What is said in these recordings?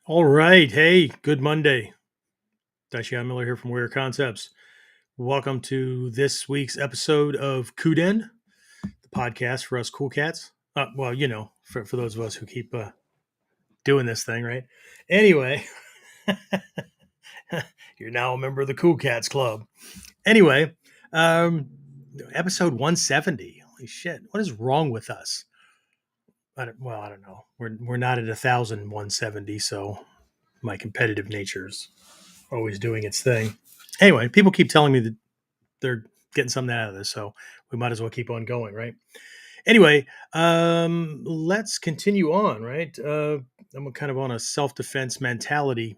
All right. Hey, good Monday. Daishian Miller here from Warrior Concepts. Welcome to this week's episode of KUDEN, the podcast for us cool cats. For those of us who keep doing this thing, right? Anyway, you're now a member of the Cool Cats Club. Anyway, um, episode 170. Holy shit. What is wrong with us? I don't know. We're not at 1,170, so my competitive nature's always doing its thing. Anyway, people keep telling me that they're getting something out of this, so we might as well keep on going, right? Anyway, let's continue on, right? I'm kind of on a self-defense mentality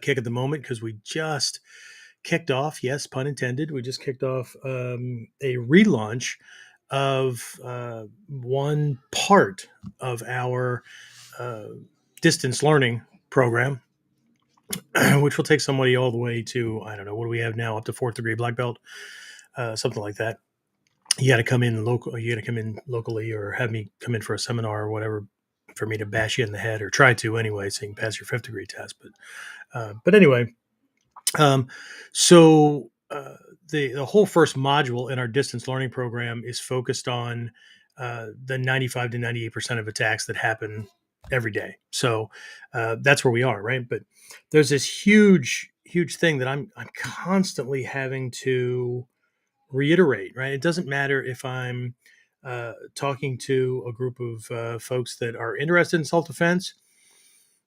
kick at the moment because we just kicked off, yes, pun intended, we just kicked off a relaunch of one part of our uh, distance learning program, which will take somebody all the way to, I don't know, what do we have now, up to fourth degree black belt, something like that. You got to come in local. You got to come in locally, or have me come in for a seminar or whatever, for me to bash you in the head, or try to anyway, so you can pass your fifth degree test. But anyway, um, so the whole first module in our distance learning program is focused on the 95 to 98% of attacks that happen every day. So that's where we are, right? But there's this huge thing that I'm constantly having to reiterate, right? It doesn't matter if I'm talking to a group of folks that are interested in self defense,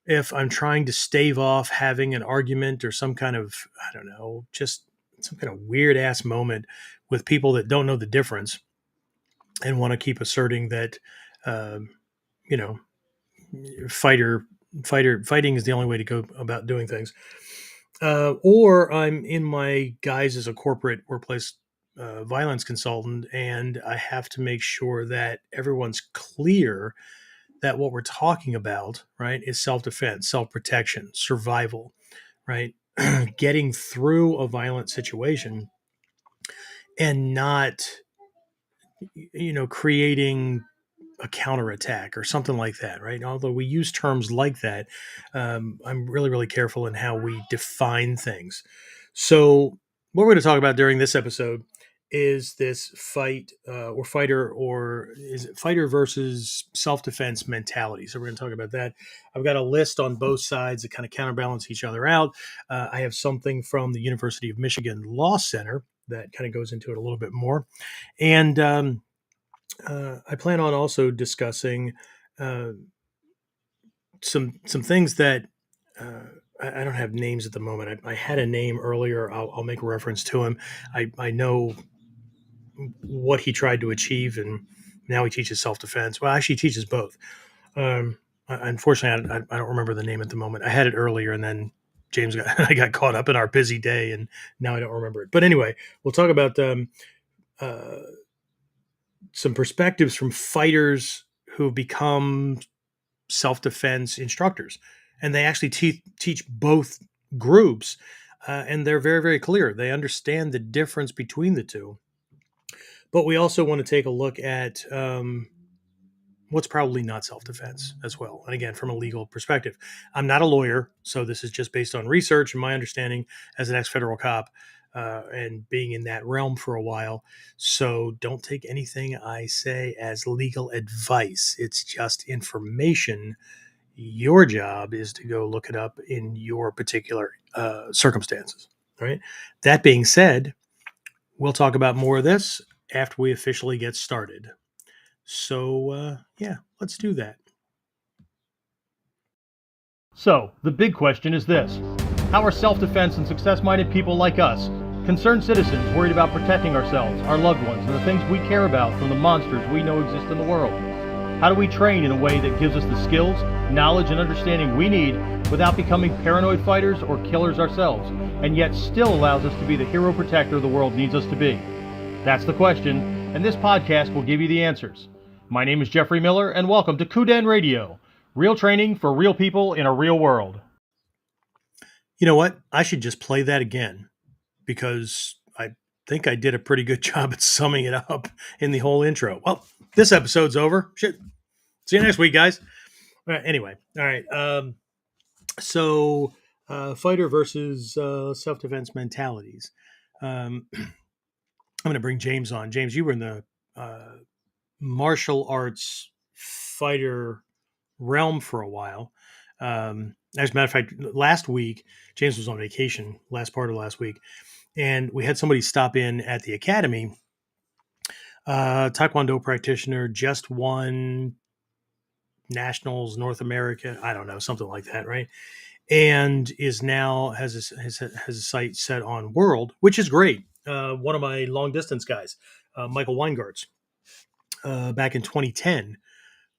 if I'm trying to stave off having an argument or some kind of, I don't know, just some kind of weird ass moment with people that don't know the difference and want to keep asserting that, um, you know, fighting is the only way to go about doing things. Or I'm in my guise as a corporate workplace violence consultant, and I have to make sure that everyone's clear that what we're talking about, right, is self defense, self protection, survival, right? Getting through a violent situation and not, creating a counterattack or something like that, right? Although we use terms like that, I'm really careful in how we define things. So, what we're going to talk about during this episode is this fighter versus self defense mentality. So, we're going to talk about that. I've got a list on both sides that kind of counterbalance each other out. I have something from the University of Michigan Law Center that kind of goes into it a little bit more. And I plan on also discussing uh, some things that I don't have names at the moment. I had a name earlier. I'll make a reference to him. I know what he tried to achieve, and now he teaches self defense. Well, actually, he teaches both. Unfortunately, I don't remember the name at the moment. I had it earlier, and then I got caught up in our busy day, and now I don't remember it. But anyway, we'll talk about uh, some perspectives from fighters who become self-defense instructors, and they actually teach both groups, and they're very clear. They understand the difference between the two, but we also want to take a look at what's probably not self-defense as well, and again, from a legal perspective. I'm not a lawyer, so this is just based on research and my understanding as an ex-federal cop, and being in that realm for a while. So don't take anything I say as legal advice. It's just information. Your job is to go look it up in your particular circumstances. All right. That being said, we'll talk about more of this after we officially get started. So, yeah, let's do that. So, the big question is this: how are self defense and success minded people like us, concerned citizens worried about protecting ourselves, our loved ones, and the things we care about from the monsters we know exist in the world? How do we train in a way that gives us the skills, knowledge, and understanding we need without becoming paranoid fighters or killers ourselves, and yet still allows us to be the hero protector the world needs us to be? That's the question, and this podcast will give you the answers. My name is Jeffrey Miller, and welcome to KUDEN Radio. Real training for real people in a real world. You know what? I should just play that again because I think I did a pretty good job at summing it up in the whole intro. Well, this episode's over. Shit. See you next week, guys. All right, anyway, all right. So, fighter versus self-defense mentalities. I'm going to bring James on. James, you were in the uh, martial arts fighter realm for a while. As a matter of fact, last week, James was on vacation last part of last week, and we had somebody stop in at the academy. Taekwondo practitioner, just won nationals North America. I don't know, something like that, right? And is now has a site set on world, which is great. One of my long distance guys, Michael Weingartz, back in 2010,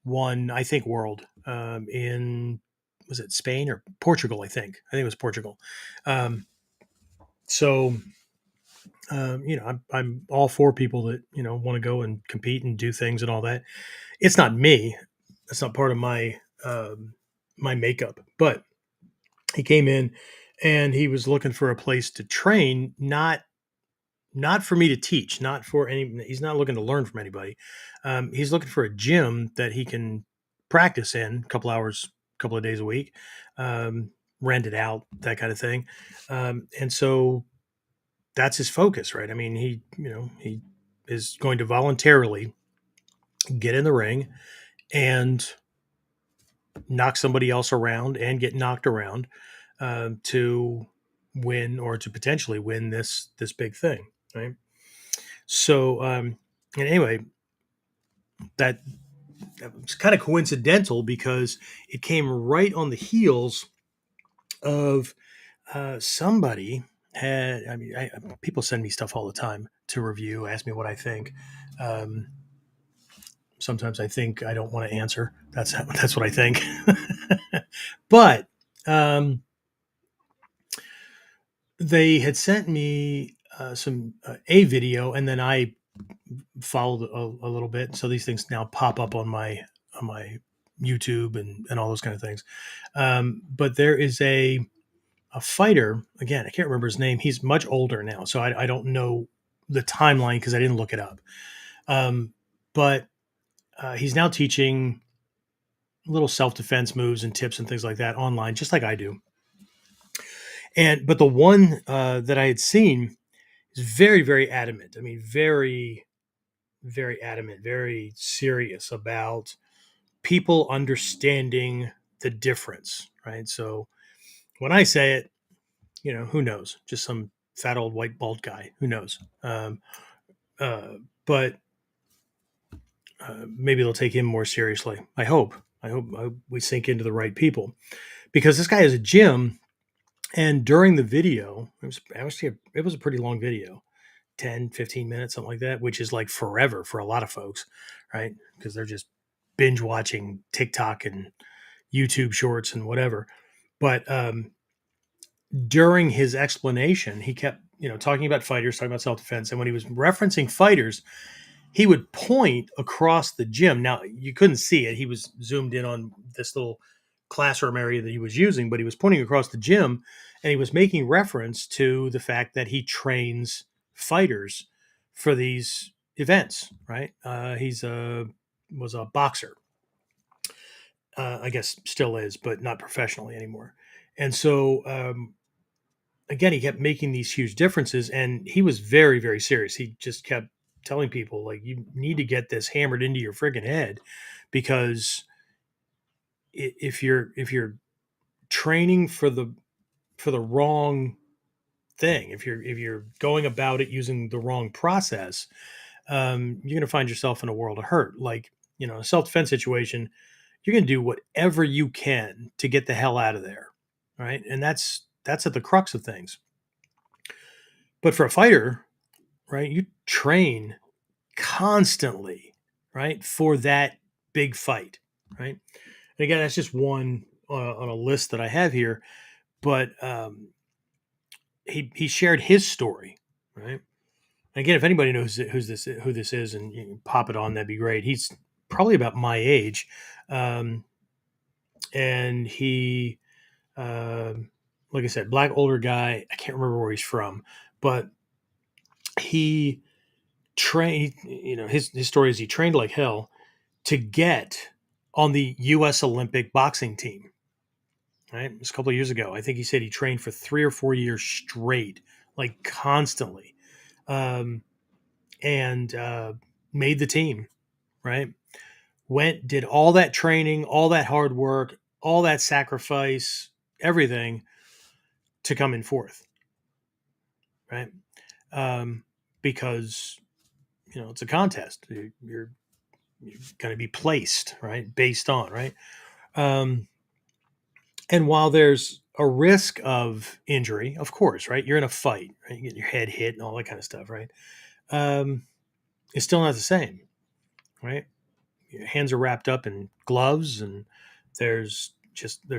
won I think world in, was it Spain or Portugal? I think it was Portugal. Um, so I'm all for people that want to go and compete and do things and all that. It's not me. That's not part of my makeup. But he came in and he was looking for a place to train, not for me to teach, not for any. He's not looking to learn from anybody. He's looking for a gym that he can practice in a couple hours, a couple of days a week, um, rent it out, that kind of thing. And so that's his focus, right? I mean, he is going to voluntarily get in the ring and knock somebody else around and get knocked around to win, or to potentially win this big thing, right? So, and anyway, that, that was kind of coincidental because it came right on the heels of somebody had. I mean, people send me stuff all the time to review, ask me what I think. Um, Sometimes I think I don't want to answer. That's what I think. But um, they had sent me some a video, and then I followed a little bit. So these things now pop up on my YouTube and all those kind of things. But there is a fighter, again, I can't remember his name. He's much older now, so I don't know the timeline because I didn't look it up. But he's now teaching little self defense moves and tips and things like that online, just like I do. And but the one that I had seen is very, very adamant. I mean, very, very adamant, very serious about people understanding the difference, right? So when I say it, who knows? Just some fat old white bald guy, who knows? Uh, but maybe they'll take him more seriously. I hope. I hope we sink into the right people, because this guy has a gym, and during the video, it was a pretty long video, 10, 15 minutes, something like that, which is like forever for a lot of folks, right? Because they're just binge watching TikTok and YouTube shorts and whatever. But during his explanation, he kept, talking about fighters, talking about self defense. And when he was referencing fighters, he would point across the gym. Now, you couldn't see it. He was zoomed in on this little classroom area that he was using, but he was pointing across the gym, and he was making reference to the fact that he trains fighters for these events, right? He's was a boxer. I guess still is, but not professionally anymore. And so, again, he kept making these huge differences, and he was very, very serious. He just kept telling people, like, you need to get this hammered into your friggin' head, because if you're training for the wrong thing, if you're going about it using the wrong process, you're going to find yourself in a world of hurt. Like, a self-defense situation, you're going to do whatever you can to get the hell out of there, right? And that's at the crux of things. But for a fighter, right, you train constantly, right, for that big fight, right? And again, that's just one on a list that I have here. But he shared his story, right? Again, if anybody knows who this is, and you can pop it on, that'd be great. He's probably about my age, um, and he, like I said, black older guy. I can't remember where he's from, but he trained. His story is he trained like hell to get on the U.S. Olympic boxing team. right? It was a couple of years ago. I think he said he trained for 3 or 4 years straight, like constantly, um, and made the team, right? Went, did all that training, all that hard work, all that sacrifice, everything to come in fourth, right? Um, because it's a contest. You're going to be placed, right, based on, right. Um, and while there's a risk of injury, of course, right, you're in a fight, right, you get your head hit and all that kind of stuff, right. Um, it's still not the same, right. Your hands are wrapped up in gloves, and there's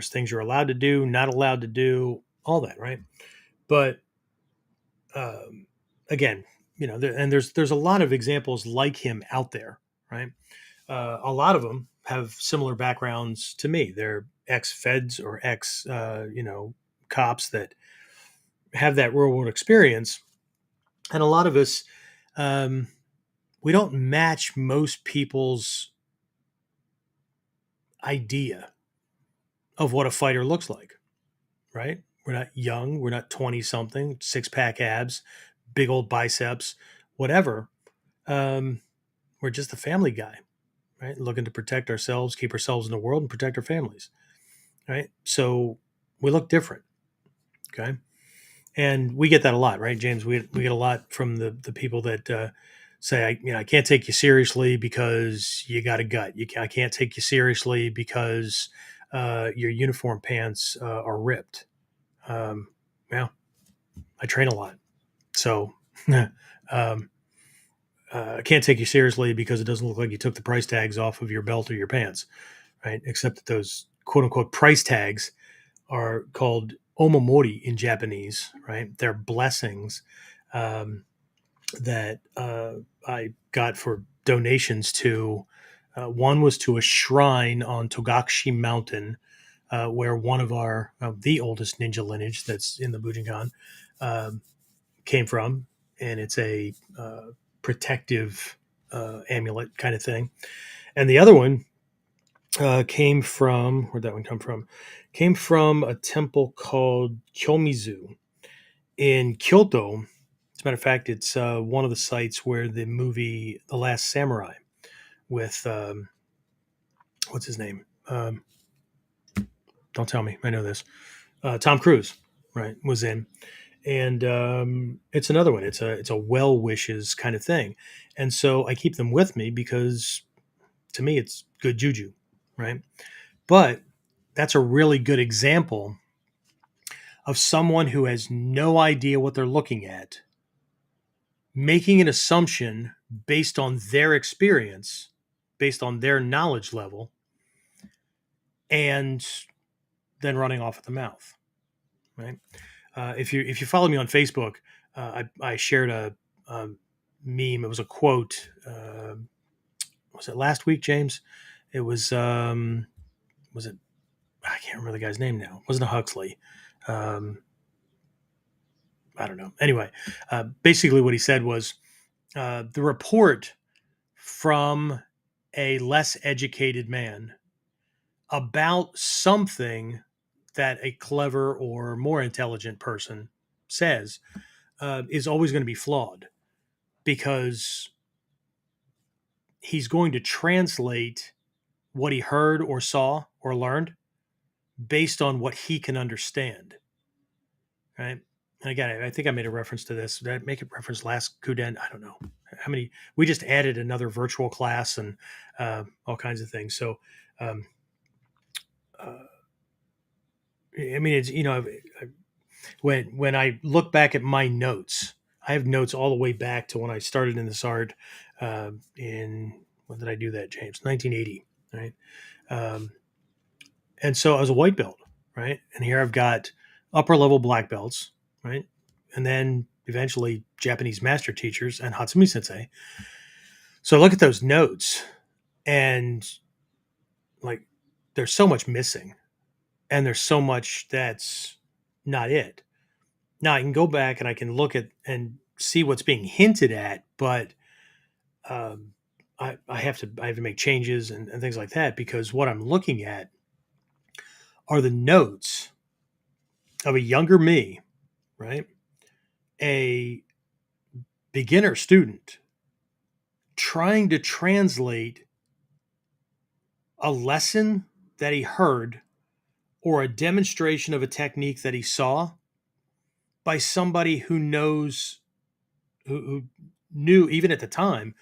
things you're allowed to do, not allowed to do, all that, right. But um, again, and there's a lot of examples like him out there, right. A lot of them have similar backgrounds to me. They're ex-feds or cops that have that real world experience, and a lot of us, um, we don't match most people's idea of what a fighter looks like, right? We're not young. We're not 20 something, six pack abs, big old biceps, whatever. Um, we're just a family guy, right? Looking to protect ourselves, keep ourselves in the world, and protect our families, right? So we look different, okay? And we get that a lot, right, James? We get a lot from the people that say, I can't take you seriously because you got a gut. I can't take you seriously because your uniform pants are ripped. Um, well, I train a lot, so um, I can't take you seriously because it doesn't look like you took the price tags off of your belt or your pants, right? Except that those quote unquote price tags are called omamori in Japanese, right? They're blessings um, that I got for donations to. One was to a shrine on Togakushi Mountain, where one of the oldest ninja lineage that's in the Bujinkan um, came from, and it's a protective amulet kind of thing. And the other one came from, where'd that one come from? Came from a temple called Kyomizu in Kyoto. As a matter of fact, it's one of the sites where the movie The Last Samurai with what's his name? Don't tell me, I know this. Tom Cruise, right, was in, and it's another one. It's a well wishes kind of thing, and so I keep them with me because to me it's good juju, right? But that's a really good example of someone who has no idea what they're looking at, making an assumption based on their experience, based on their knowledge level, and then running off at the mouth. Right? If you follow me on Facebook, I shared a meme. It was a quote. Was it last week, James? It was it? I can't remember the guy's name now. It wasn't a Huxley. Um, I don't know. Anyway, basically what he said was the report from a less educated man about something that a clever or more intelligent person says is always going to be flawed because he's going to translate what he heard or saw or learned based on what he can understand. Right. And again, I think I made a reference to this. Did I make a reference last KUDEN? I don't know how many. We just added another virtual class and all kinds of things. So, um, uh, I mean, it's when I look back at my notes, I have notes all the way back to when I started in this art. In when did I do that, James? 1980, right? Um, and so I was a white belt, right? And here I've got upper level black belts, right? And then eventually Japanese master teachers and Hatsumi Sensei. So I look at those notes and like there's so much missing and there's so much that's not it. Now I can go back and I can look at and see what's being hinted at, but um, I have to make changes and things like that because what I'm looking at are the notes of a younger me, right? A beginner student trying to translate a lesson that he heard or a demonstration of a technique that he saw by somebody who knows, who knew, even at the time,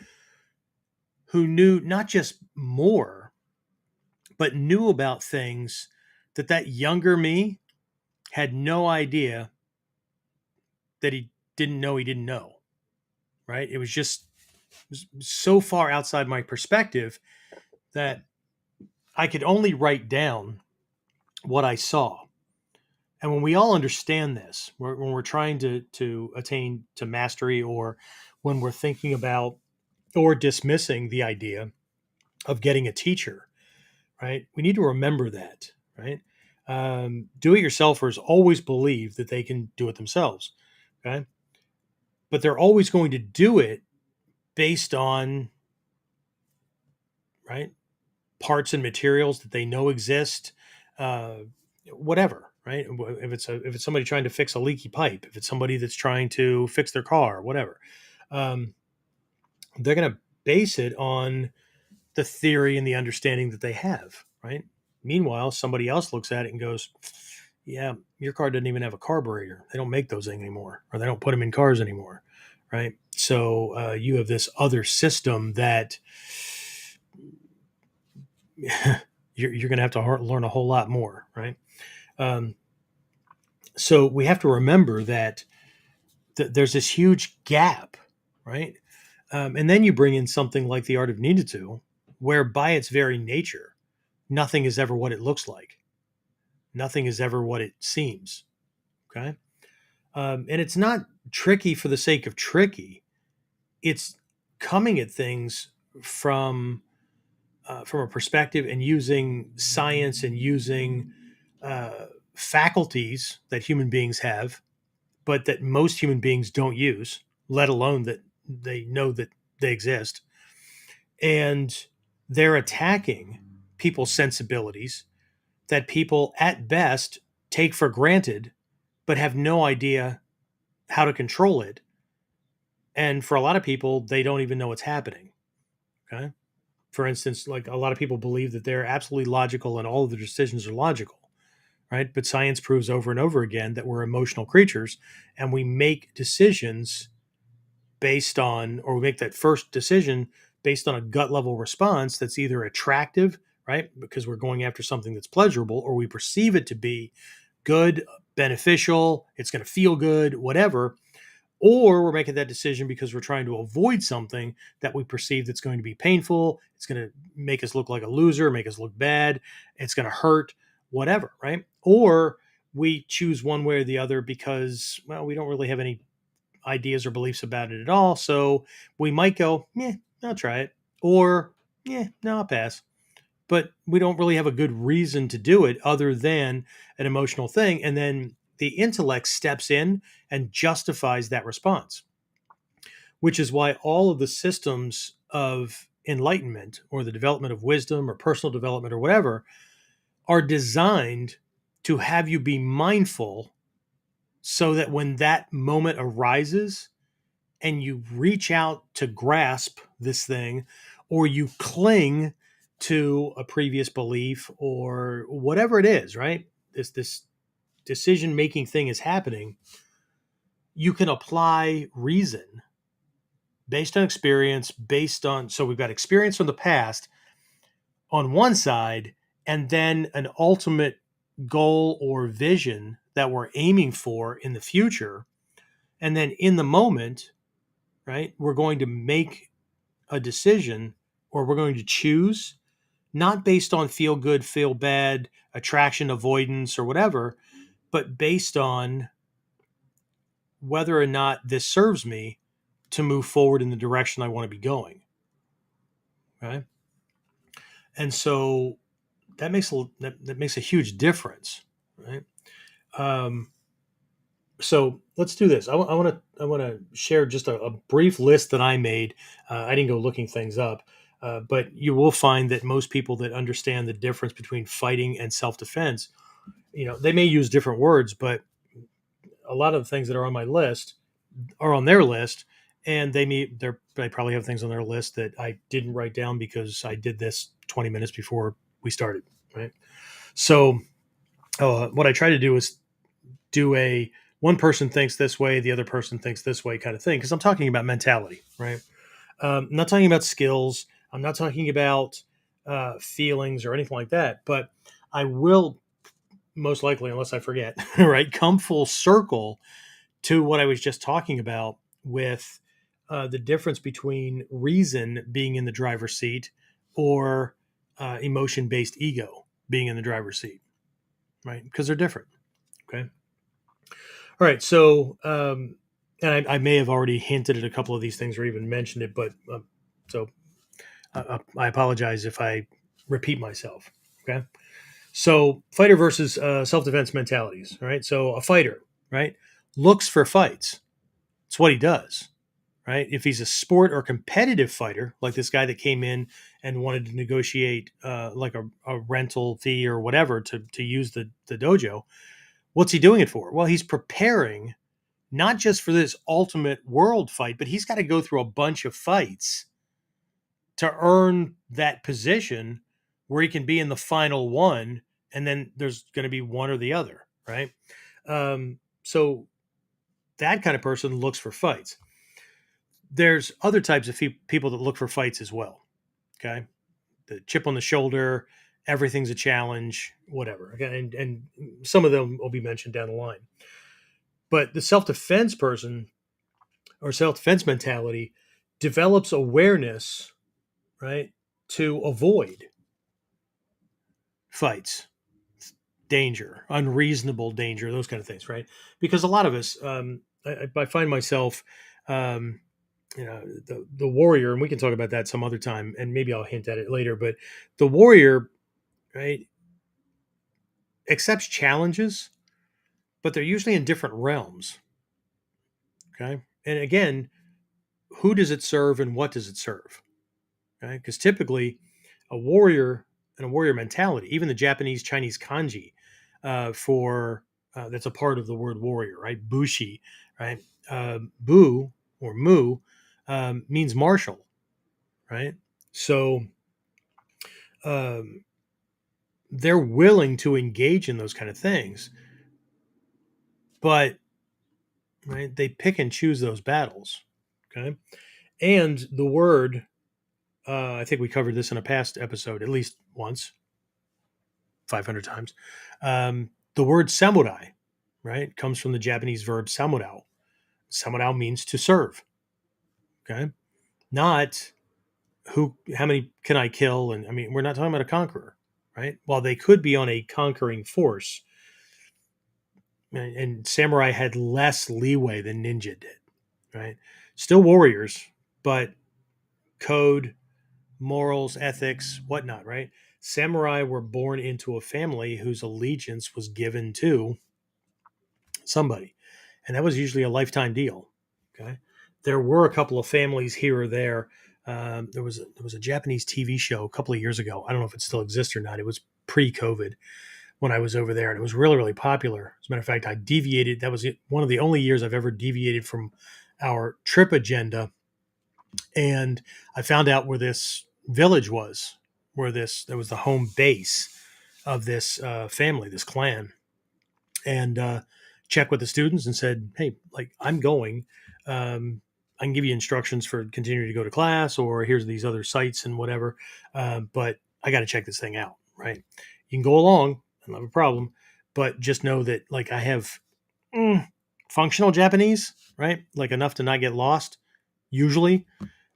who knew not just more, but knew about things that that younger me had no idea that he didn't know, right? It was just so far outside my perspective that I could only write down what I saw. And when we all understand this, when we're trying to attain to mastery, or when we're thinking about or dismissing the idea of getting a teacher, right? We need to remember that, right? Do-it-yourselfers always believe that they can do it themselves, okay? But they're always going to do it based on, right, parts and materials that they know exist, uh, whatever, right? If it's somebody trying to fix a leaky pipe, if it's somebody that's trying to fix their car, whatever, um, they're going to base it on the theory and the understanding that they have, right? Meanwhile, somebody else looks at it and goes, "Yeah, your car doesn't even have a carburetor. They don't make those things anymore, or they don't put them in cars anymore, right?" So you have this other system that you're going to have to learn a whole lot more, right? Um, so we have to remember that there's this huge gap, right? And then you bring in something like the art of ninjutsu, where by its very nature, nothing is ever what it looks like. Nothing is ever what it seems. Okay. And it's not tricky for the sake of tricky. It's coming at things from a perspective and using science and using uh, faculties that human beings have, but that most human beings don't use, let alone that they know that they exist. And they're attacking people's sensibilities that people at best take for granted, but have no idea how to control it. And for a lot of people, they don't even know what's happening. Okay. For instance, like a lot of people believe that they're absolutely logical and all of their decisions are logical, right? But science proves over and over again that we're emotional creatures and we make decisions based on, or we make that first decision based on a gut level response that's either attractive, right? Because we're going after something that's pleasurable, or we perceive it to be good, beneficial, it's going to feel good, whatever. Or we're making that decision because we're trying to avoid something that we perceive that's going to be painful. It's going to make us look like a loser, make us look bad. It's going to hurt, whatever, right? Or we choose one way or the other because, well, we don't really have any ideas or beliefs about it at all. So we might go, yeah, I'll try it. Or, yeah, no, I'll pass. But we don't really have a good reason to do it other than an emotional thing. And then the intellect steps in and justifies that response, which is why all of the systems of enlightenment or the development of wisdom or personal development or whatever are designed to have you be mindful so that when that moment arises and you reach out to grasp this thing or you cling to a previous belief or whatever it is, right? This decision making thing is happening, you can apply reason based on experience, based on, so we've got experience from the past on one side, and then an ultimate goal or vision that we're aiming for in the future. And then in the moment, right, we're going to make a decision or we're going to choose not based on feel good, feel bad, attraction, avoidance, or whatever, but based on whether or not this serves me to move forward in the direction I want to be going. Right. And so that makes a huge difference. Right. Um, so let's do this. I want to share just a brief list that I made. I didn't go looking things up, but you will find that most people that understand the difference between fighting and self defense they may use different words, but a lot of the things that are on my list are on their list, and they probably have things on their list that I didn't write down because I did this 20 minutes before we started, right? So what I try to do is do a one person thinks this way, the other person thinks this way kind of thing, because I'm talking about mentality, right? I'm not talking about skills. I'm not talking about feelings or anything like that. But I will most likely, unless I forget, right, come full circle to what I was just talking about with the difference between reason being in the driver's seat or emotion based ego being in the driver's seat, right? Because they're different. Okay. All right. So, and I may have already hinted at a couple of these things or even mentioned it, but so I apologize if I repeat myself. Okay. So, fighter versus self defense mentalities. Right. So, a fighter, right, looks for fights. It's what he does. Right. If he's a sport or competitive fighter, like this guy that came in and wanted to negotiate like a rental fee or whatever to use the dojo, what's he doing it for? Well, he's preparing not just for this ultimate world fight, but he's got to go through a bunch of fights to earn that position where he can be in the final one, and then there's going to be one or the other, right? So that kind of person looks for fights. There's other types of people that look for fights as well. Okay, the chip on the shoulder, everything's a challenge, whatever. Okay, and some of them will be mentioned down the line. But the self defense person or self defense mentality develops awareness, right, to avoid fights, danger, unreasonable danger, those kind of things, right? Because a lot of us, I find myself, um, the warrior, and we can talk about that some other time, and maybe I'll hint at it later. But the warrior, right, accepts challenges, but they're usually in different realms. Okay, and again, who does it serve, and what does it serve? Okay, because typically, a warrior and a warrior mentality, even the Japanese Chinese kanji for that's a part of the word warrior, right? Bushi, right? Bu or mu means martial, right? So um, they're willing to engage in those kind of things, but right, they pick and choose those battles. Okay, and the word I think we covered this in a past episode at least once, 500 times. The word samurai, right, comes from the Japanese verb samurao. Samurao means to serve. Okay, not how many can I kill, and I mean we're not talking about a conqueror, right? While they could be on a conquering force, and samurai had less leeway than ninja did, right? Still warriors, but code, morals, ethics, whatnot, right? Samurai were born into a family whose allegiance was given to somebody, and that was usually a lifetime deal. Okay, there were a couple of families here or there. There was a Japanese TV show a couple of years ago. I don't know if it still exists or not. It was pre-COVID when I was over there, and it was really really popular. As a matter of fact, I deviated. That was one of the only years I've ever deviated from our trip agenda, and I found out where this village was, where this that was the home base of this family, this clan, and checked with the students and said, "Hey, like I'm going. I can give you instructions for continuing to go to class, or here's these other sites and whatever. But I got to check this thing out, right? You can go along, I don't have a problem, but just know that like I have mm, functional Japanese, right? Like enough to not get lost, usually.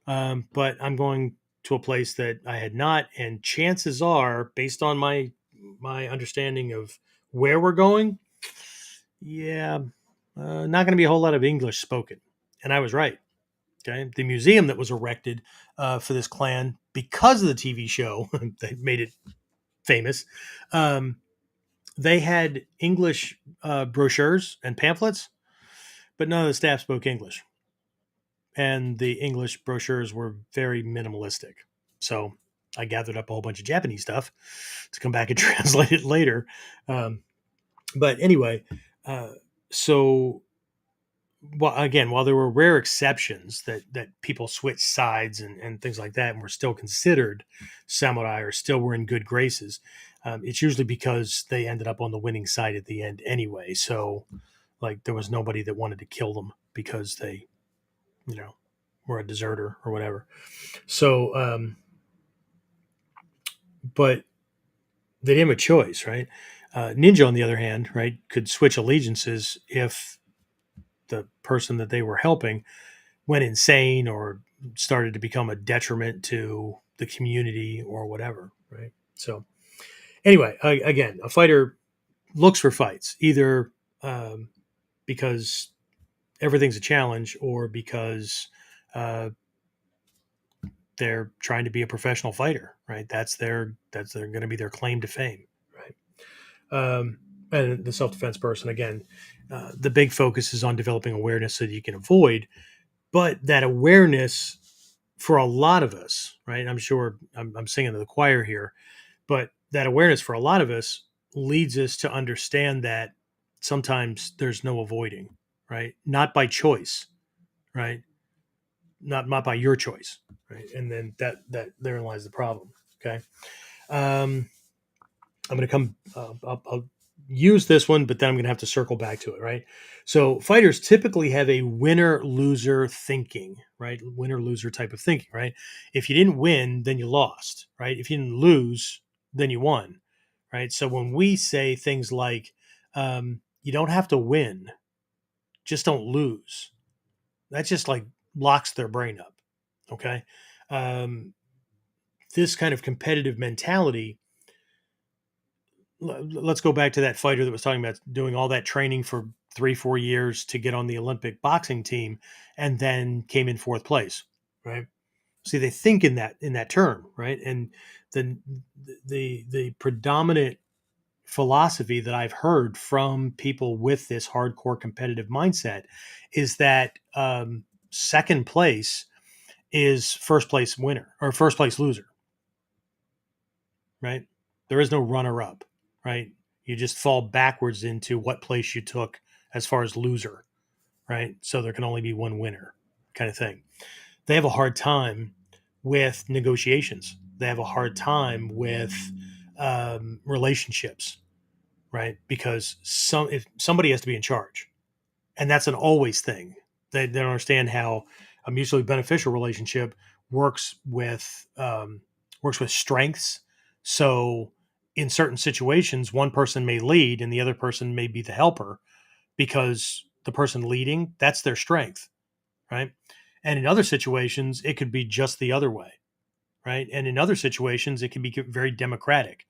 But I'm going to a place that I had not, and chances are, based on my understanding of where we're going, yeah, not going to be a whole lot of English spoken." And I was right. Okay, the museum that was erected for this clan because of the TV show, they made it famous. Um, they had English brochures and pamphlets, but none of the staff spoke English, and the English brochures were very minimalistic. So I gathered up a whole bunch of Japanese stuff to come back and translate it later. Um, But anyway, uh, so well, again, while there were rare exceptions that people switched sides and things like that, and were still considered samurai or still were in good graces, it's usually because they ended up on the winning side at the end anyway. So, like, there was nobody that wanted to kill them because they, you know, were a deserter or whatever. So, but they didn't have a choice, right? Ninja, on the other hand, right, could switch allegiances if the person that they were helping went insane or started to become a detriment to the community or whatever, right? So anyway, again, a fighter looks for fights either because everything's a challenge or because uh, they're trying to be a professional fighter, right? That's their going to be their claim to fame, right? And the self defense person, again, the big focus is on developing awareness so that you can avoid, but that awareness for a lot of us, right? I'm sure I'm singing to the choir here, but that awareness for a lot of us leads us to understand that sometimes there's no avoiding, right? Not by choice, right? Not by your choice, right? And then that therein lies the problem. Okay. Um, I'm going to come. I'll use this one, but then I'm going to have to circle back to it, right? So fighters typically have a winner loser thinking, right? Winner loser type of thinking, right? If you didn't win, then you lost, right? If you didn't lose, then you won, right? So when we say things like, "You don't have to win, just don't lose," that just like locks their brain up. Okay. Um, this kind of competitive mentality, let's go back to that fighter that was talking about doing all that training for 3 4 years to get on the Olympic boxing team and then came in fourth place, right? See, they think in that term, right? And the the predominant philosophy that I've heard from people with this hardcore competitive mindset is that second place is first place winner or first place loser, right? There is no runner up, right? You just fall backwards into what place you took as far as loser, right? So there can only be one winner, kind of thing. They have a hard time with negotiations. They have a hard time with relationships, right? Because if somebody has to be in charge, and that's an always thing. They don't understand how a mutually beneficial relationship works with strengths. So in certain situations, one person may lead and the other person may be the helper because the person leading, that's their strength, right? And in other situations, it could be just the other way, right? And in other situations, it can be very democratic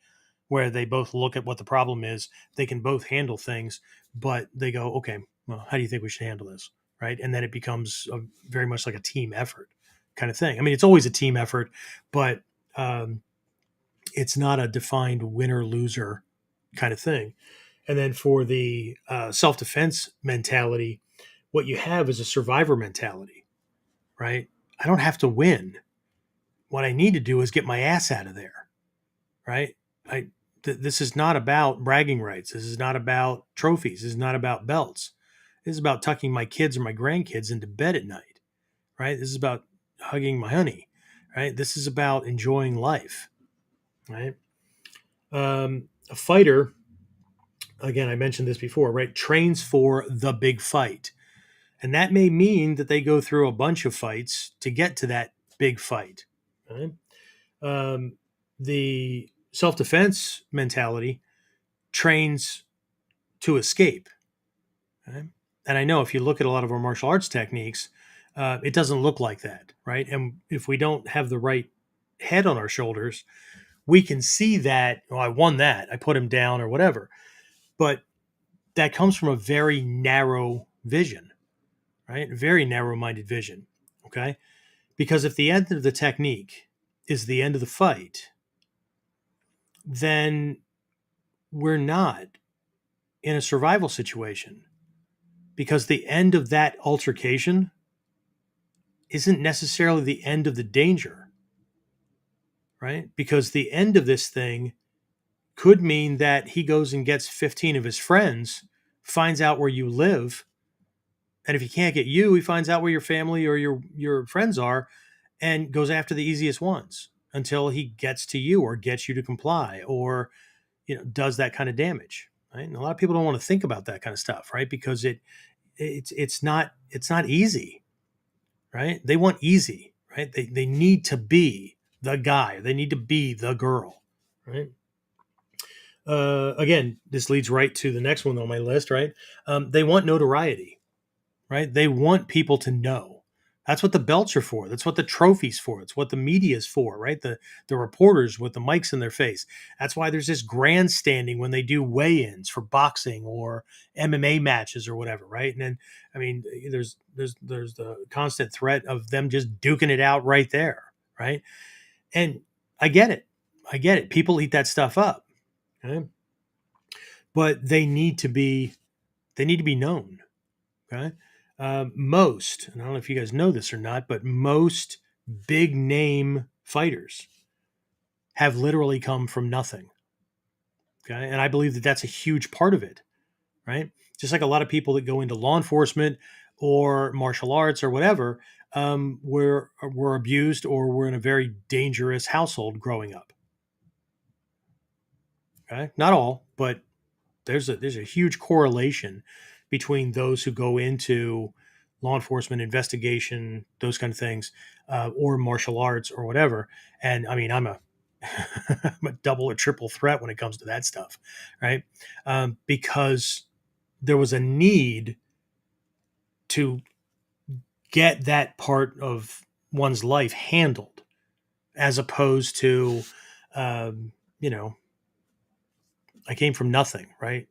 where they both look at what the problem is. They can both handle things, but they go, okay, well, how do you think we should handle this? Right. And then it becomes very much like a team effort kind of thing. I mean, it's always a team effort, but um, it's not a defined winner loser kind of thing. And then for the self defense mentality, what you have is a survivor mentality, right? I don't have to win. What I need to do is get my ass out of there, right? I this is not about bragging rights. This is not about trophies. This is not about belts. This is about tucking my kids or my grandkids into bed at night, right? This is about hugging my honey, right? This is about enjoying life, right? A fighter, again, I mentioned this before, right? Trains for the big fight, and that may mean that they go through a bunch of fights to get to that big fight. Right? Um, the self defense mentality trains to escape. Okay? And I know if you look at a lot of our martial arts techniques, it doesn't look like that, right? And if we don't have the right head on our shoulders, we can see that, oh, I won that, I put him down or whatever. But that comes from a very narrow vision, right? Very narrow minded vision. Okay. Because if the end of the technique is the end of the fight, then we're not in a survival situation because the end of that altercation isn't necessarily the end of the danger, right? Because the end of this thing could mean that he goes and gets 15 of his friends, finds out where you live, and if he can't get you, he finds out where your family or your friends are, and goes after the easiest ones until he gets to you or gets you to comply, or does that kind of damage. Right? And a lot of people don't want to think about that kind of stuff, right? Because it's not easy, right? They want easy, right? They need to be the guy, they need to be the girl, right? Again, this leads right to the next one on my list, right? They want notoriety, right? They want people to know. That's what the belts are for. That's what the trophies for. It's what the media is for, right? The reporters with the mics in their face. That's why there's this grandstanding when they do weigh-ins for boxing or MMA matches or whatever, right? And then, I mean, there's the constant threat of them just duking it out right there, right? And I get it. I get it. People eat that stuff up, okay? But they need to be known. Okay. Most, and I don't know if you guys know this or not, but most big name fighters have literally come from nothing. Okay. And I believe that that's a huge part of it, right? Just like a lot of people that go into law enforcement or martial arts or whatever, were abused or were in a very dangerous household growing up. Okay. Not all, but there's a huge correlation between those who go into law enforcement investigation, those kind of things, or martial arts or whatever. And I mean, I'm a I'm a double or triple threat when it comes to that stuff, right? Because there was a need to get that part of one's life handled, as opposed to, um, you know, I came from nothing, right?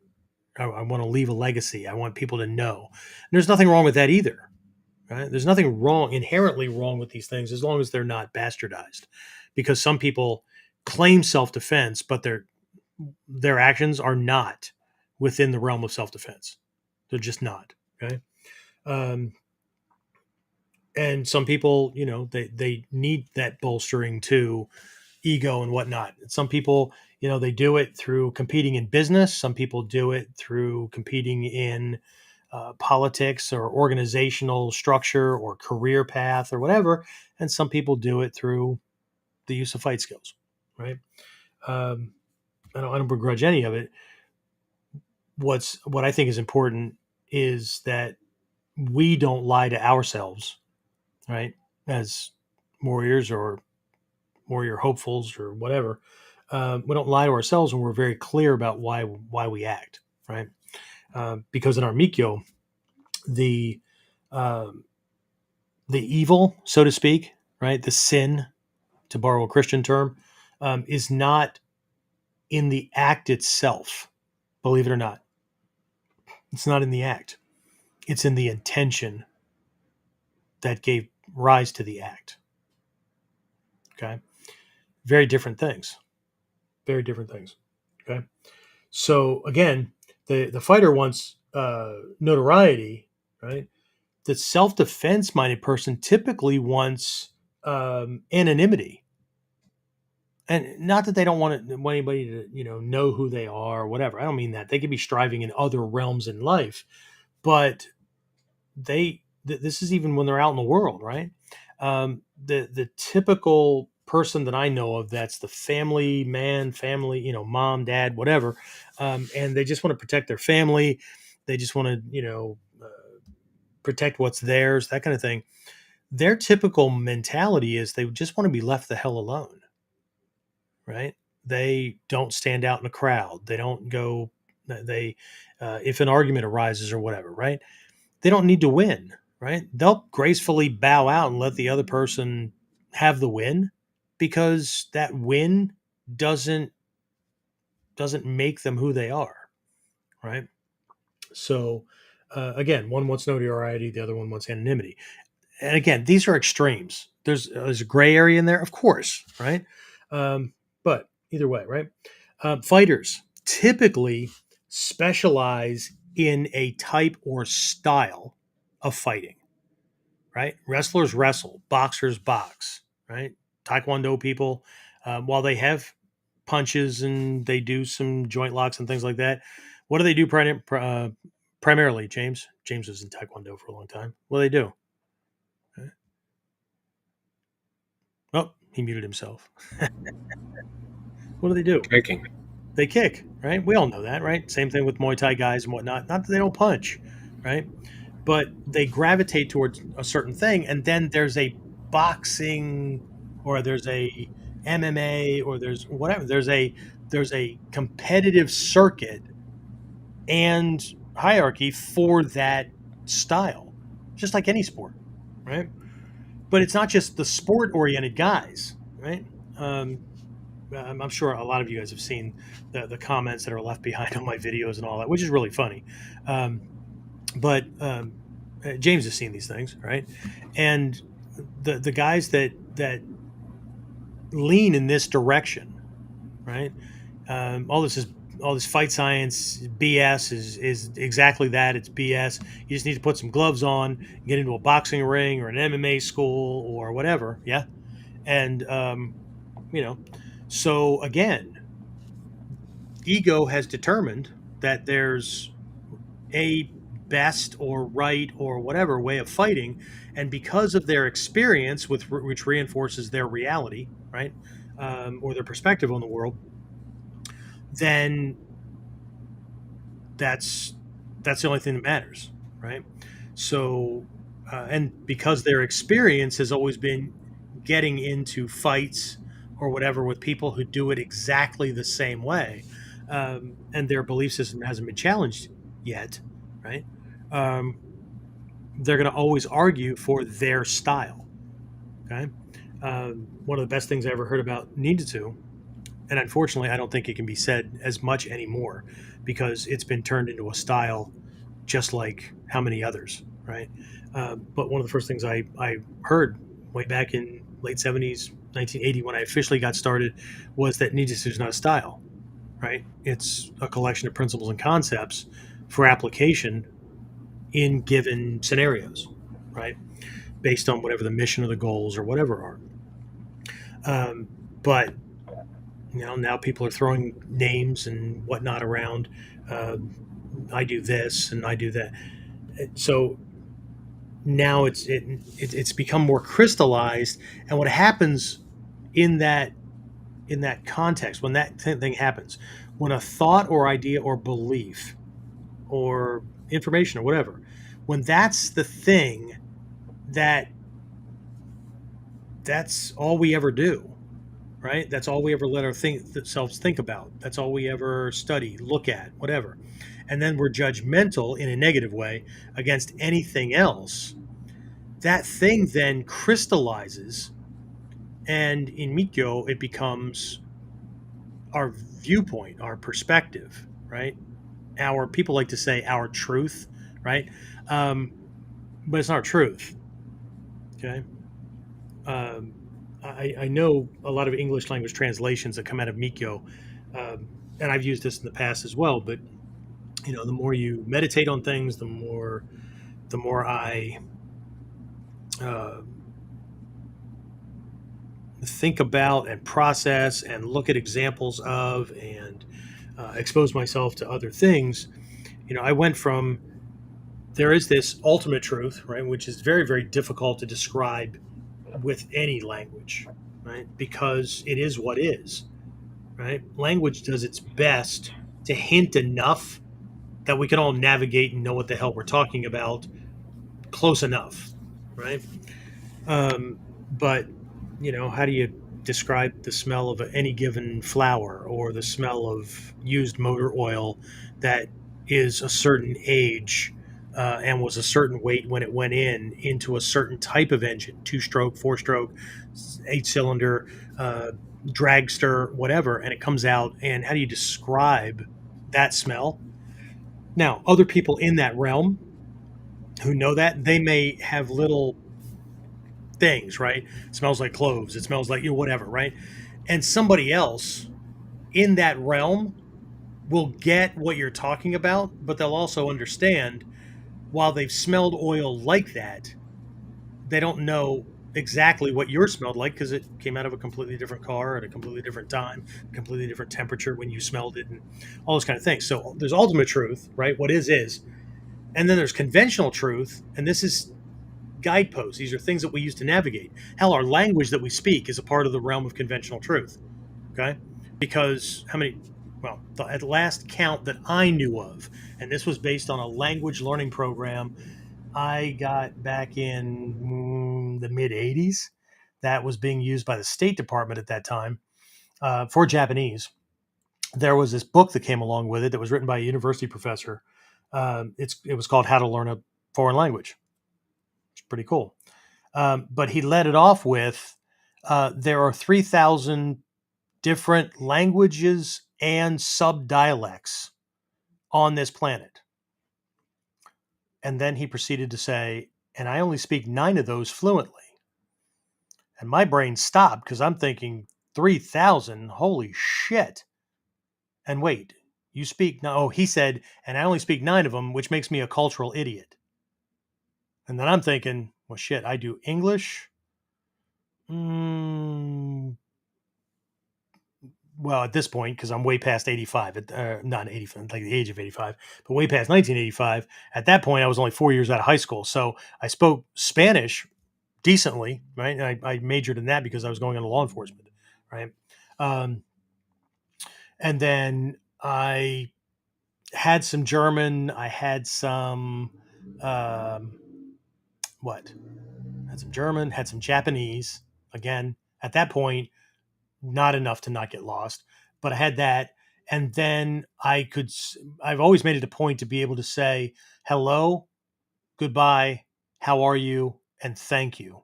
I want to leave a legacy. I want people to know. And there's nothing wrong with that either. Right? There's nothing inherently wrong with these things, as long as they're not bastardized. Because some people claim self-defense, but their actions are not within the realm of self-defense. They're just not. Okay. Um, and some people, they need that bolstering to ego and whatnot. Some people, they do it through competing in business. Some people do it through competing in politics or organizational structure or career path or whatever. And some people do it through the use of fight skills, right? Um, I don't begrudge any of it. What I think is important is that we don't lie to ourselves, right? As warriors or warrior hopefuls or whatever. We don't lie to ourselves when we're very clear about why we act, right? Because in our Mikyo, the um, the evil, so to speak, right, the sin, to borrow a Christian term, is not in the act itself. Believe it or not, it's not in the act. It's in the intention that gave rise to the act. Okay, very different things. Very different things. Okay, so again, the fighter wants notoriety, right? The self defense minded person typically wants anonymity, and not that they don't want anybody to know who they are or whatever. I don't mean that. They could be striving in other realms in life, but this is even when they're out in the world, right? The typical person that I know of, that's the family man, family, mom, dad, whatever, and they just want to protect their family. They just want to protect what's theirs, that kind of thing. Their typical mentality is they just want to be left the hell alone, right? They don't stand out in a crowd. They don't go. They if an argument arises or whatever, right? They don't need to win, right? They'll gracefully bow out and let the other person have the win, because that win doesn't make them who they are, right? So again, one wants notoriety, the other one wants anonymity. And again, these are extremes. There's a gray area in there, of course, right? But either way, right? Fighters typically specialize in a type or style of fighting, right? Wrestlers wrestle, boxers box, right? Taekwondo people, while they have punches and they do some joint locks and things like that. What do they do primarily, James? James was in Taekwondo for a long time. What do they do? Oh, he muted himself. What do they do? Kicking. They kick, right? We all know that, right? Same thing with Muay Thai guys and whatnot. Not that they don't punch, right? But they gravitate towards a certain thing, and then there's a boxing, or there's a MMA, or there's whatever. There's a competitive circuit and hierarchy for that style, just like any sport, right? But it's not just the sport-oriented guys, right? I'm sure a lot of you guys have seen the comments that are left behind on my videos and all that, which is really funny. But James has seen these things, right? And the guys that lean in this direction, right? All this fight science BS is exactly that. It's BS. You just need to put some gloves on, get into a boxing ring or an MMA school or whatever. Yeah, and so again, ego has determined that there's a best or right or whatever way of fighting, and because of their experience, which reinforces their reality, right, or their perspective on the world, then that's the only thing that matters, right? So, and because their experience has always been getting into fights or whatever with people who do it exactly the same way, and their belief system hasn't been challenged yet, right? They're going to always argue for their style. Okay. One of the best things I ever heard about Ninjutsu, and unfortunately, I don't think it can be said as much anymore because it's been turned into a style just like how many others, right? But one of the first things I heard way back in late 70s, 1980, when I officially got started, was that Ninjutsu is not a style, right? It's a collection of principles and concepts for application in given scenarios, right? Based on whatever the mission or the goals or whatever are. But now people are throwing names and whatnot around. I do this and I do that. So now it's become more crystallized. And what happens in that context, when that thing happens, when a thought or idea or belief or information or whatever, when that's the thing that's all we ever do, right? That's all we ever let ourselves think about. That's all we ever study, look at, whatever. And then we're judgmental in a negative way against anything else. That thing then crystallizes, and in Mikyo, it becomes our viewpoint, our perspective, right? People like to say our truth, right? But it's not our truth. Okay. I know a lot of English language translations that come out of Mikyo, and I've used this in the past as well. But the more you meditate on things, the more I think about and process and look at examples of and expose myself to other things. I went from there is this ultimate truth, right, which is very, very difficult to describe with any language, right, because it is what is, right? Language does its best to hint enough that we can all navigate and know what the hell we're talking about close enough, right? But how do you describe the smell of any given flower or the smell of used motor oil that is a certain age and was a certain weight when it went into a certain type of engine, 2-stroke, 4-stroke, 8-cylinder, dragster, whatever, and it comes out, and how do you describe that smell? Now, other people in that realm who know that, they may have little things, right? It smells like cloves. It smells like whatever, right? And somebody else in that realm will get what you're talking about, but they'll also understand while they've smelled oil like that, they don't know exactly what yours smelled like because it came out of a completely different car at a completely different time, completely different temperature when you smelled it, and all those kind of things. So there's ultimate truth, right? What is, and then there's conventional truth, and this is guideposts. These are things that we use to navigate. Hell, our language that we speak is a part of the realm of conventional truth. Okay, because how many? Well, at last count that I knew of, and this was based on a language learning program I got back in the mid 80s that was being used by the State Department at that time for Japanese. There was this book that came along with it that was written by a university professor. It was called How to Learn a Foreign Language. It's pretty cool. But he led it off with there are 3,000 different languages and subdialects on this planet. And then he proceeded to say, and I only speak 9 of those fluently. And my brain stopped because I'm thinking 3,000, holy shit. And wait, you speak no, oh, he said, and I only speak 9 of them, which makes me a cultural idiot. And then I'm thinking, well, shit, I do English. Mm, well, at this point, because I'm way past 85, not 85, like the age of 85, but way past 1985. At that point, I was only 4 years out of high school. So I spoke Spanish decently, right? And I majored in that because I was going into law enforcement, right? Um, and then I had some German. I had some um, what? Had some German. Had some Japanese. Again, at that point, not enough to not get lost, but I had that. And then I could. I've always made it a point to be able to say hello, goodbye, how are you, and thank you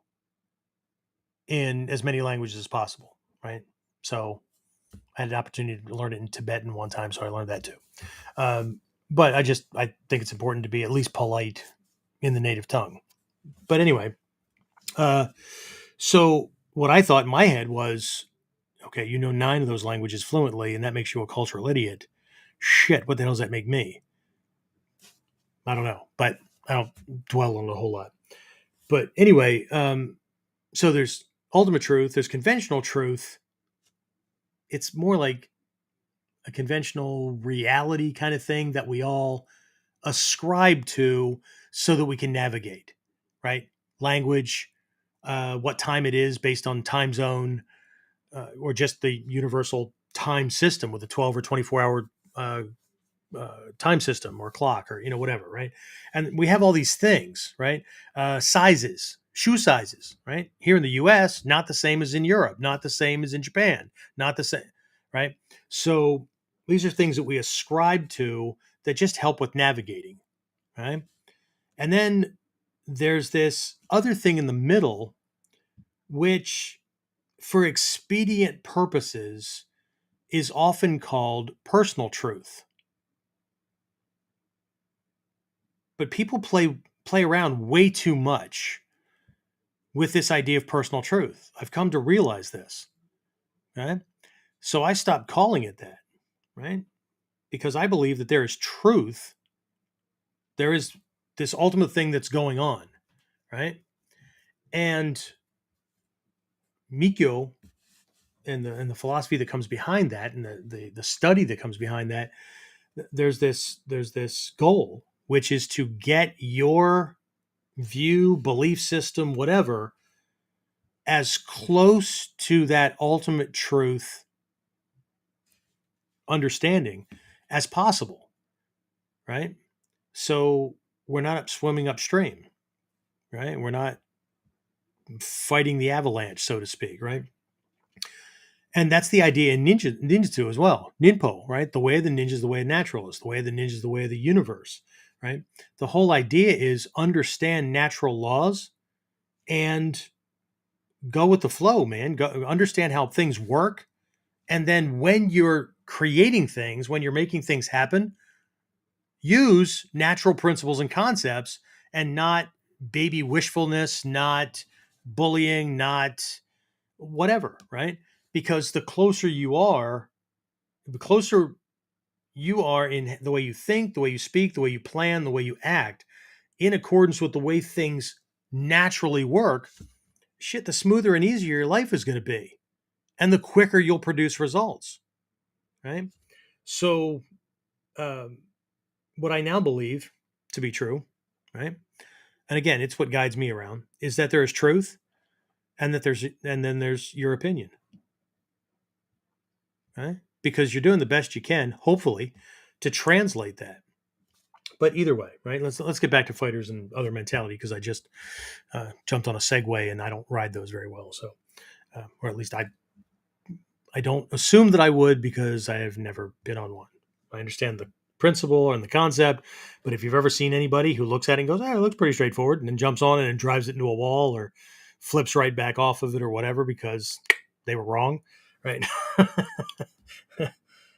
in as many languages as possible, right? So I had an opportunity to learn it in Tibetan one time, so I learned that too. But I think it's important to be at least polite in the native tongue. But anyway, uh, so what I thought in my head was, okay, you know 9 of those languages fluently, and that makes you a cultural idiot. Shit, what the hell does that make me? I don't know, but I don't dwell on it a whole lot. But anyway, so there's ultimate truth, there's conventional truth. It's more like a conventional reality kind of thing that we all ascribe to so that we can navigate, right? Language, what time it is based on time zone, or just the universal time system with a 12 or 24-hour time system or clock or, whatever, right? And we have all these things, right? Sizes, shoe sizes, right? Here in the US, not the same as in Europe, not the same as in Japan, not the same, right? So these are things that we ascribe to that just help with navigating, right? And then there's this other thing in the middle, which for expedient purposes is often called personal truth. But people play around way too much with this idea of personal truth. I've come to realize this, right? So I stopped calling it that, right? Because I believe that there is truth. There is this ultimate thing that's going on, right? And Mikyo and the philosophy that comes behind that, and the study that comes behind that, there's this goal, which is to get your view, belief system, whatever, as close to that ultimate truth understanding as possible, right? So we're not swimming upstream, right? We're not fighting the avalanche, so to speak, right? And that's the idea in ninjutsu as well. Ninpo, right? The way of the ninja is the way of naturalists. The way of the ninja is the way of the universe, right? The whole idea is understand natural laws and go with the flow, man. Go understand how things work. And then when you're creating things, when you're making things happen, use natural principles and concepts and not baby wishfulness, not bullying, not whatever, right? Because the closer you are in the way you think, the way you speak, the way you plan, the way you act, in accordance with the way things naturally work, shit, the smoother and easier your life is going to be, and the quicker you'll produce results, right? So, um, what I now believe to be true, right? And again, it's what guides me around, is that there is truth, and then there's your opinion, right? Because you're doing the best you can, hopefully, to translate that. But either way, right? Let's get back to fighters and other mentality, because I just jumped on a segue and I don't ride those very well. So, or at least I don't assume that I would, because I have never been on one. I understand the principle and the concept, but if you've ever seen anybody who looks at it and goes, "Oh, it looks pretty straightforward," and then jumps on it and drives it into a wall or flips right back off of it or whatever because they were wrong, right?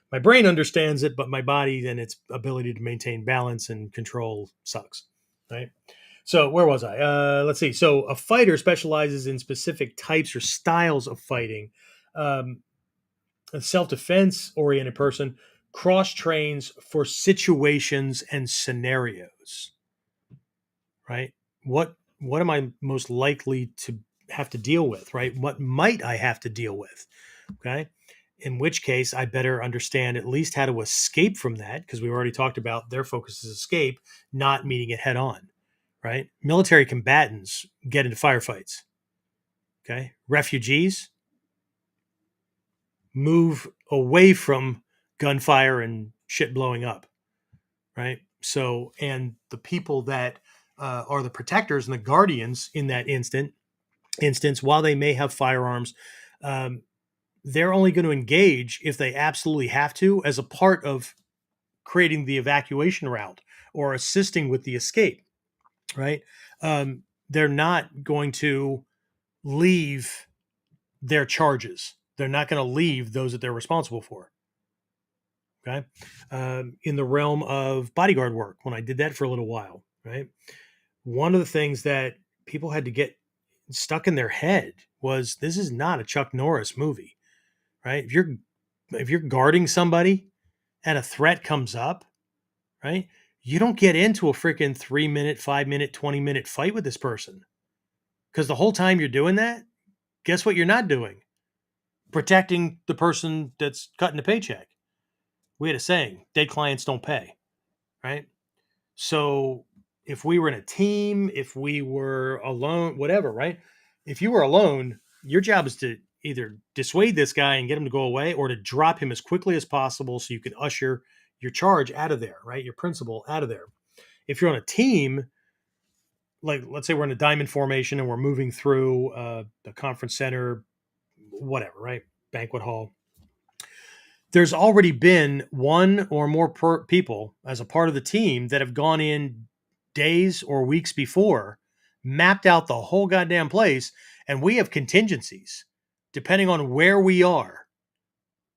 My brain understands it, but my body and its ability to maintain balance and control sucks, right? So where was I? Let's see. So a fighter specializes in specific types or styles of fighting. Um, a self-defense oriented person cross trains for situations and scenarios, right? What am I most likely to have to deal with, right? What might I have to deal with? Okay. In which case, I better understand at least how to escape from that, because we already talked about their focus is escape, not meeting it head on, right? Military combatants get into firefights. Okay. Refugees move away from gunfire and shit blowing up, right? So, and the people that are the protectors and the guardians in that instance, while they may have firearms, um, they're only going to engage if they absolutely have to, as a part of creating the evacuation route or assisting with the escape, right? They're not going to leave their charges. They're not going to leave those that they're responsible for. Okay. In the realm of bodyguard work, when I did that for a little while, right? One of the things that people had to get stuck in their head was, this is not a Chuck Norris movie, right? If you're guarding somebody and a threat comes up, right? You don't get into a freaking 3 minute, 5 minute, 20-minute fight with this person. Because the whole time you're doing that, guess what you're not doing? Protecting the person that's cutting the paycheck. We had a saying, dead clients don't pay, right? So if we were in a team, if we were alone, whatever, right? If you were alone, your job is to either dissuade this guy and get him to go away, or to drop him as quickly as possible so you can usher your charge out of there, right? Your principal out of there. If you're on a team, like let's say we're in a diamond formation and we're moving through the conference center, whatever, right? Banquet hall. There's already been one or more people as a part of the team that have gone in days or weeks before, mapped out the whole goddamn place, and we have contingencies depending on where we are.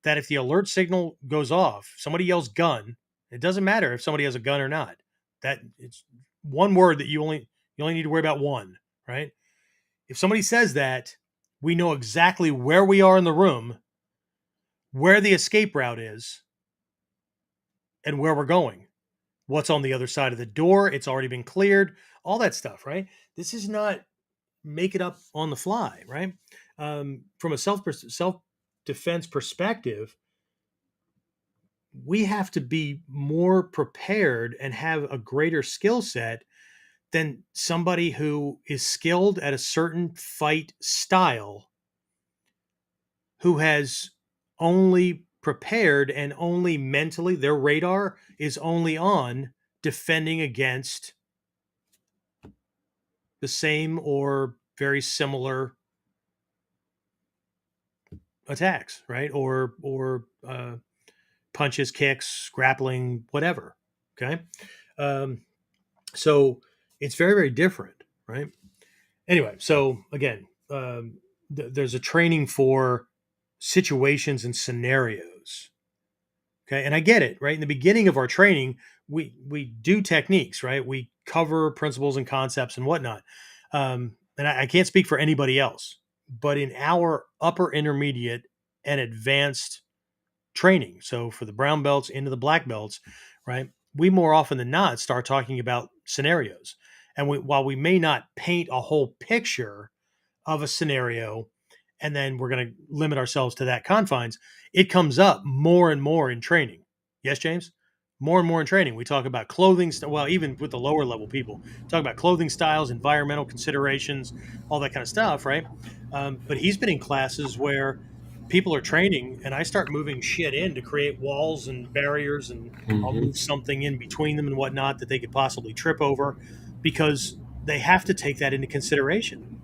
That if the alert signal goes off, somebody yells gun, it doesn't matter if somebody has a gun or not. That it's one word that you only need to worry about one, right? If somebody says that, we know exactly where we are in the room, where the escape route is, and where we're going. What's on the other side of the door? It's already been cleared. All that stuff, right? This is not make it up on the fly, right? From a self defense perspective, we have to be more prepared and have a greater skill set than somebody who is skilled at a certain fight style, who has only prepared and only mentally, their radar is only on defending against the same or very similar attacks, right? Or punches, kicks, grappling, whatever. Okay, um, so it's very very different, right? Anyway, so again, there's a training for situations and scenarios. Okay, and I get it, right? In the beginning of our training, we do techniques, right? We cover principles and concepts and whatnot. And I can't speak for anybody else, but in our upper intermediate and advanced training, so for the brown belts into the black belts, right? We more often than not start talking about scenarios, and while we may not paint a whole picture of a scenario, and then we're going to limit ourselves to that confines. It comes up more and more in training. Yes, James? More and more in training. We talk about clothing, well, even with the lower level people, talk about clothing styles, environmental considerations, all that kind of stuff, right? But he's been in classes where people are training, and I start moving shit in to create walls and barriers, and I'll Mm-hmm. move something in between them and whatnot that they could possibly trip over, because they have to take that into consideration,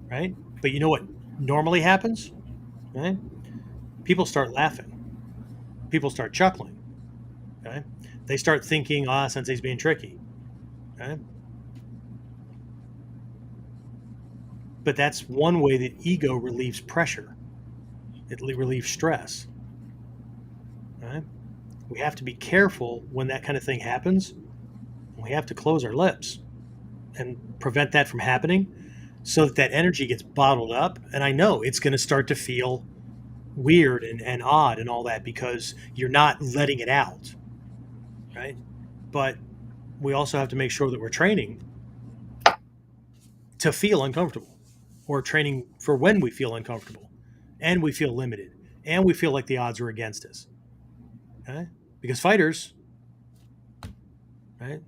right? But you know what normally happens, right? People start laughing. People start chuckling. Okay, they start thinking, sensei's being tricky. Okay, but that's one way that ego relieves pressure. It relieves stress. Right? We have to be careful when that kind of thing happens. We have to close our lips and prevent that from happening, so that that energy gets bottled up. And I know it's going to start to feel weird and odd and all that, because you're not letting it out, right? But we also have to make sure that we're training to feel uncomfortable, or training for when we feel uncomfortable and we feel limited and we feel like the odds are against us. Okay? Because fighters, right,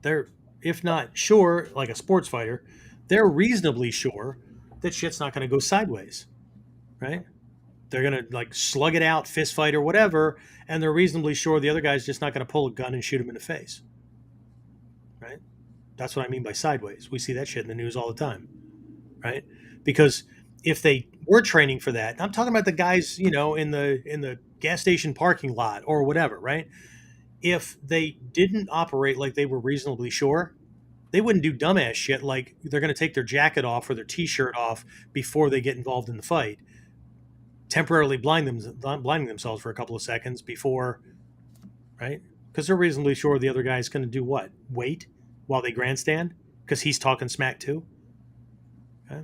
they're, if not sure, like a sports fighter, they're reasonably sure that shit's not going to go sideways, right? They're going to like slug it out, fist fight or whatever, and they're reasonably sure the other guy's just not going to pull a gun and shoot him in the face, right? That's what I mean by sideways. We see that shit in the news all the time, right? Because if they were training for that, I'm talking about the guys, in the gas station parking lot or whatever, right? If they didn't operate like they were reasonably sure, they wouldn't do dumbass shit like they're going to take their jacket off or their t-shirt off before they get involved in the fight, temporarily blinding themselves for a couple of seconds before, right? Because they're reasonably sure the other guy's going to do what? Wait while they grandstand because he's talking smack too. Okay?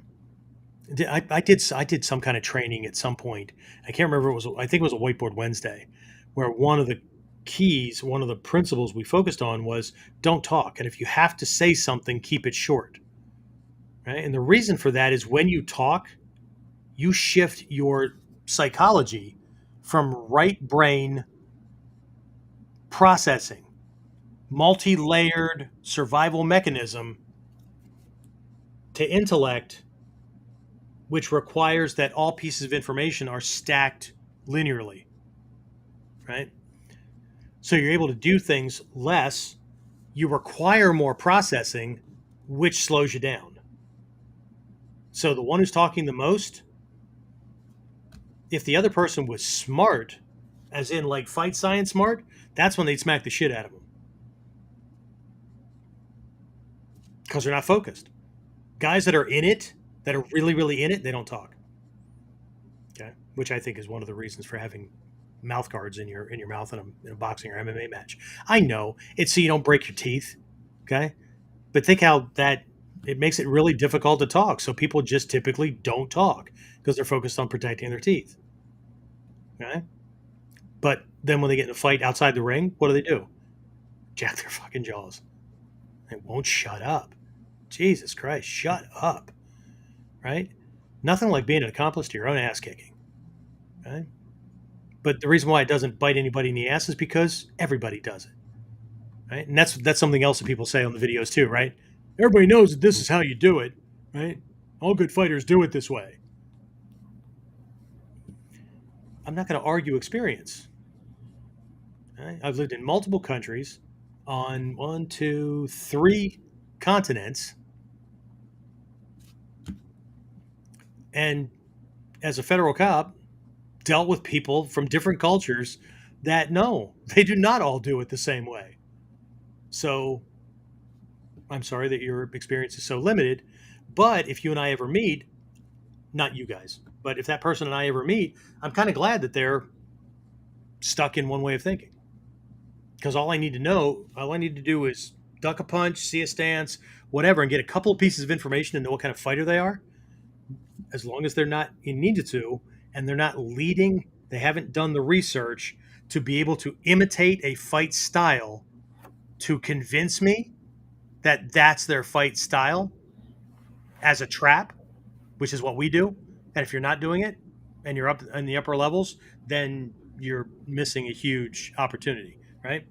I did some kind of training at some point. I can't remember. I think it was a Whiteboard Wednesday, where one of the keys, one of the principles we focused on was don't talk, and if you have to say something, keep it short. Right, and the reason for that is when you talk, you shift your psychology from right brain processing, multi-layered survival mechanism, to intellect, which requires that all pieces of information are stacked linearly, right? So you're able to do things less, you require more processing, which slows you down. So the one who's talking the most, if the other person was smart, as in like fight science smart, that's when they'd smack the shit out of them. Because they're not focused. Guys that are in it, that are really, really in it, they don't talk. Okay, which I think is one of the reasons for having mouth guards in your mouth in a boxing or MMA match. I know it's so you don't break your teeth, okay? But think how that it makes it really difficult to talk. So people just typically don't talk because they're focused on protecting their teeth. Okay? But then when they get in a fight outside the ring, what do? Jack their fucking jaws. They won't shut up. Jesus Christ, shut up. Right? Nothing like being an accomplice to your own ass kicking. Okay? But the reason why it doesn't bite anybody in the ass is because everybody does it. Right? And that's something else that people say on the videos too, right? Everybody knows that this is how you do it, right? All good fighters do it this way. I'm not going to argue experience. Right? I've lived in multiple countries on 1, 2, 3 continents. And as a federal cop, dealt with people from different cultures that no, they do not all do it the same way. So I'm sorry that your experience is so limited. But if you and I ever meet, not you guys, but if that person and I ever meet, I'm kind of glad that they're stuck in one way of thinking. Because all I need to do is duck a punch, see a stance, whatever, and get a couple of pieces of information and know what kind of fighter they are. As long as they're not in ninjutsu and they're not leading, they haven't done the research to be able to imitate a fight style to convince me that that's their fight style as a trap, which is what we do. And if you're not doing it and you're up in the upper levels, then you're missing a huge opportunity, right?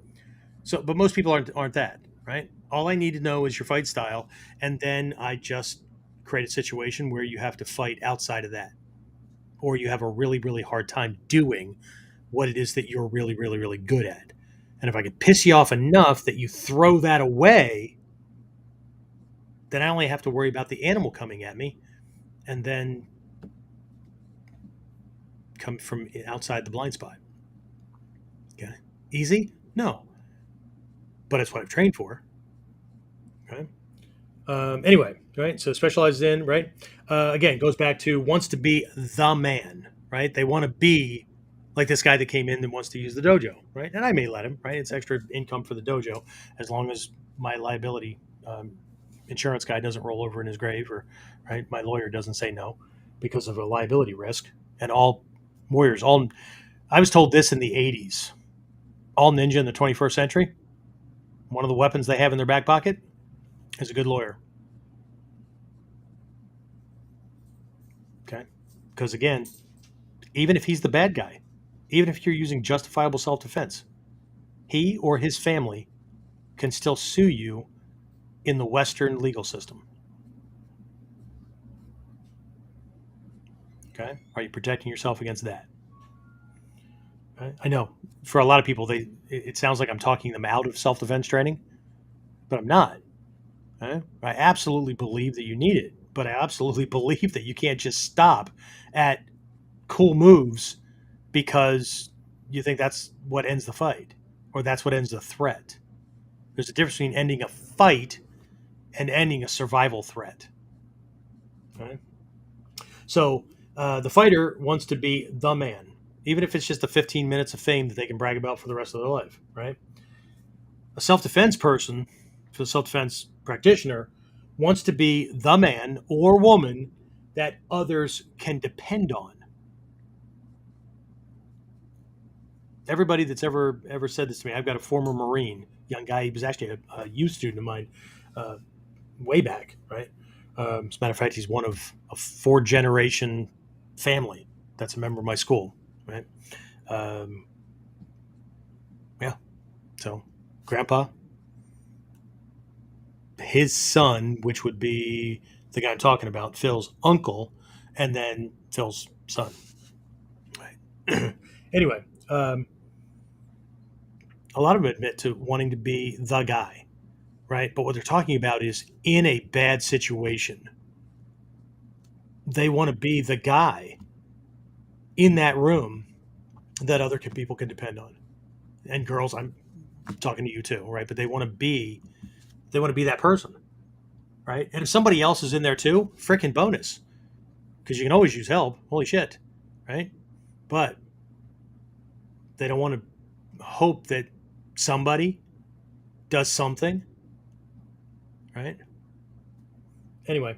So, but most people aren't that, right? All I need to know is your fight style, and then I just create a situation where you have to fight outside of that, or you have a really really hard time doing what it is that you're really really really good at. And if I can piss you off enough that you throw that away, then I only have to worry about the animal coming at me, and then come from outside the blind spot. Okay, easy? No, but it's what I've trained for. Okay. Anyway, right? So specializes in, right? Again, goes back to wants to be the man, right? They want to be like this guy that came in that wants to use the dojo, right? And I may let him, right? It's extra income for the dojo as long as my liability insurance guy doesn't roll over in his grave, or right, my lawyer doesn't say no because of a liability risk. And all warriors, all I was told this in the '80s, all ninja in the 21st century, one of the weapons they have in their back pocket is a good lawyer. Okay. Because again, even if he's the bad guy, even if you're using justifiable self defense, he or his family can still sue you in the Western legal system. Okay. Are you protecting yourself against that? Okay? I know for a lot of people, it sounds like I'm talking them out of self defense training, but I'm not. Okay? I absolutely believe that you need it, but I absolutely believe that you can't just stop at cool moves because you think that's what ends the fight or that's what ends the threat. There's a difference between ending a fight and ending a survival threat. Okay? So the fighter wants to be the man, even if it's just the 15 minutes of fame that they can brag about for the rest of their life, right? A self-defense person, for the self-defense practitioner, wants to be the man or woman that others can depend on. Everybody that's ever said this to me, I've got a former Marine, young guy. He was actually a youth student of mine way back, right? As a matter of fact, he's one of a 4-generation family that's a member of my school, right? Um, yeah. So, grandpa, his son, which would be the guy I'm talking about, Phil's uncle, and then Phil's son. Right. Anyway, a lot of them admit to wanting to be the guy, right? But what they're talking about is in a bad situation, they want to be the guy in that room that other people can depend on. And girls, I'm talking to you too, right? But they want to be that person, right? And if somebody else is in there too, freaking bonus, because you can always use help. Holy shit, right? But they don't want to hope that somebody does something, right? Anyway,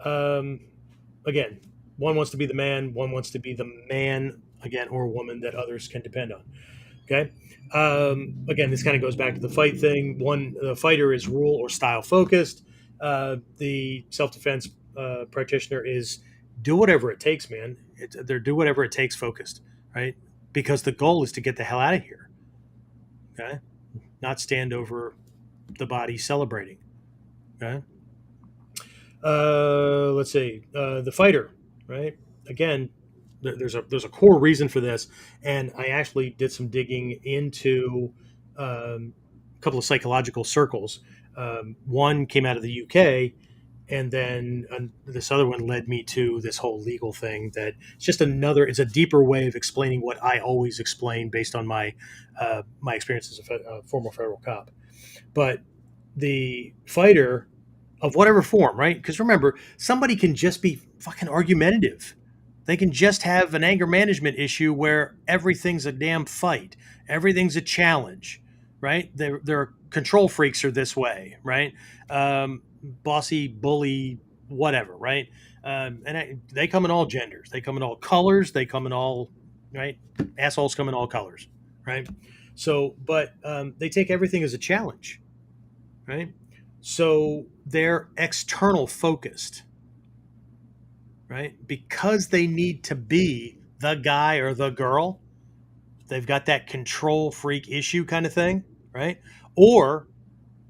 um, again, one wants to be the man, one wants to be the man again or woman that others can depend on. Okay. Again, this kind of goes back to the fight thing. The fighter is rule or style focused. The self defense practitioner is do whatever it takes, man. They're do whatever it takes focused, right? Because the goal is to get the hell out of here. Okay. Not stand over the body celebrating. Okay. Let's see. The fighter, right? Again, there's a core reason for this, and I actually did some digging into a couple of psychological circles. One came out of the UK, and then this other one led me to this whole legal thing. That it's just it's a deeper way of explaining what I always explain based on my my experience as a former federal cop. But the fighter of whatever form, right? Because remember, somebody can just be fucking argumentative. They can just have an anger management issue where everything's a damn fight, everything's a challenge, right? Their control freaks are this way, right? Bossy, bully, whatever, right? They come in all genders, they come in all colors, they come in all right. Assholes come in all colors, right? So, but they take everything as a challenge, right? So they're external focused. right? Because they need to be the guy or the girl. They've got that control freak issue kind of thing, right? Or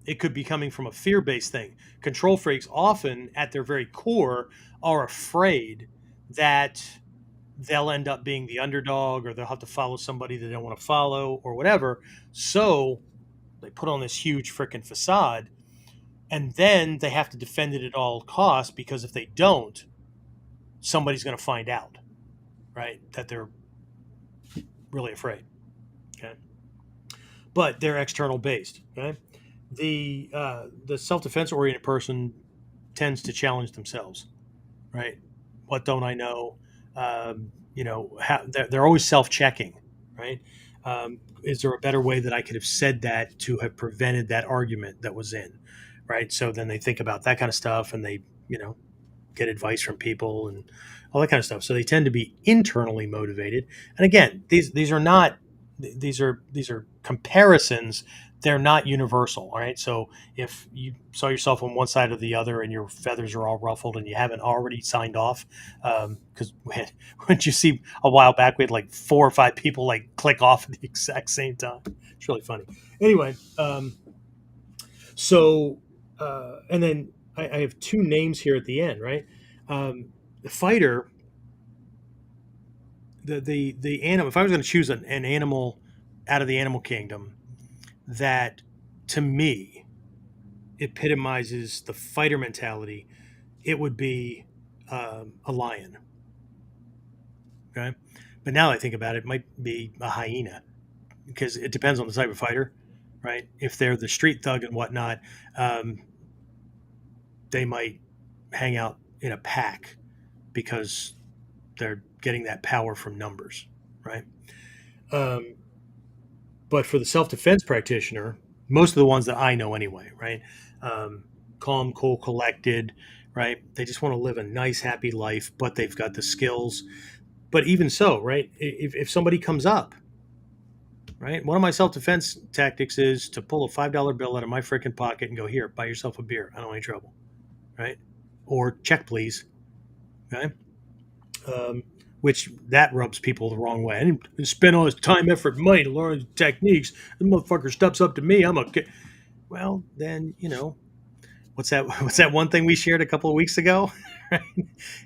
it could be coming from a fear based thing. Control freaks often, at their very core, are afraid that they'll end up being the underdog or they'll have to follow somebody they don't want to follow or whatever. So they put on this huge freaking facade and then they have to defend it at all costs because if they don't, somebody's going to find out, right? That they're really afraid. Okay. But they're external based. Okay. The self defense oriented person tends to challenge themselves, right? What don't I know? They're always self checking, right? Is there a better way that I could have said that to have prevented that argument that was in, right? So then they think about that kind of stuff and they, get advice from people and all that kind of stuff. So they tend to be internally motivated. And again, these are not these are comparisons. They're not universal. All right. So if you saw yourself on one side or the other and your feathers are all ruffled and you haven't already signed off, because when you see a while back, we had like 4 or 5 people like click off at the exact same time. It's really funny. Anyway, and then I have 2 names here at the end, right? The fighter, the animal. If I was going to choose an animal out of the animal kingdom that, to me, epitomizes the fighter mentality, it would be a lion. Okay, but now that I think about it, it might be a hyena because it depends on the type of fighter, right? If they're the street thug and whatnot, um, they might hang out in a pack because they're getting that power from numbers, right? Um, but for the self defense practitioner, most of the ones that I know anyway, right? Um, Calm, cool, collected, right? They just want to live a nice, happy life, but they've got the skills. But even so, right? If somebody comes up, right? One of my self defense tactics is to pull a $5 bill out of my freaking pocket and go, here, buy yourself a beer. I don't want any trouble, right? Or check, please. Okay. Um, which that rubs people the wrong way. I didn't spend all his time, effort, money to learn techniques. The motherfucker steps up to me. I'm okay. Well, then what's that? What's that one thing we shared a couple of weeks ago? Right?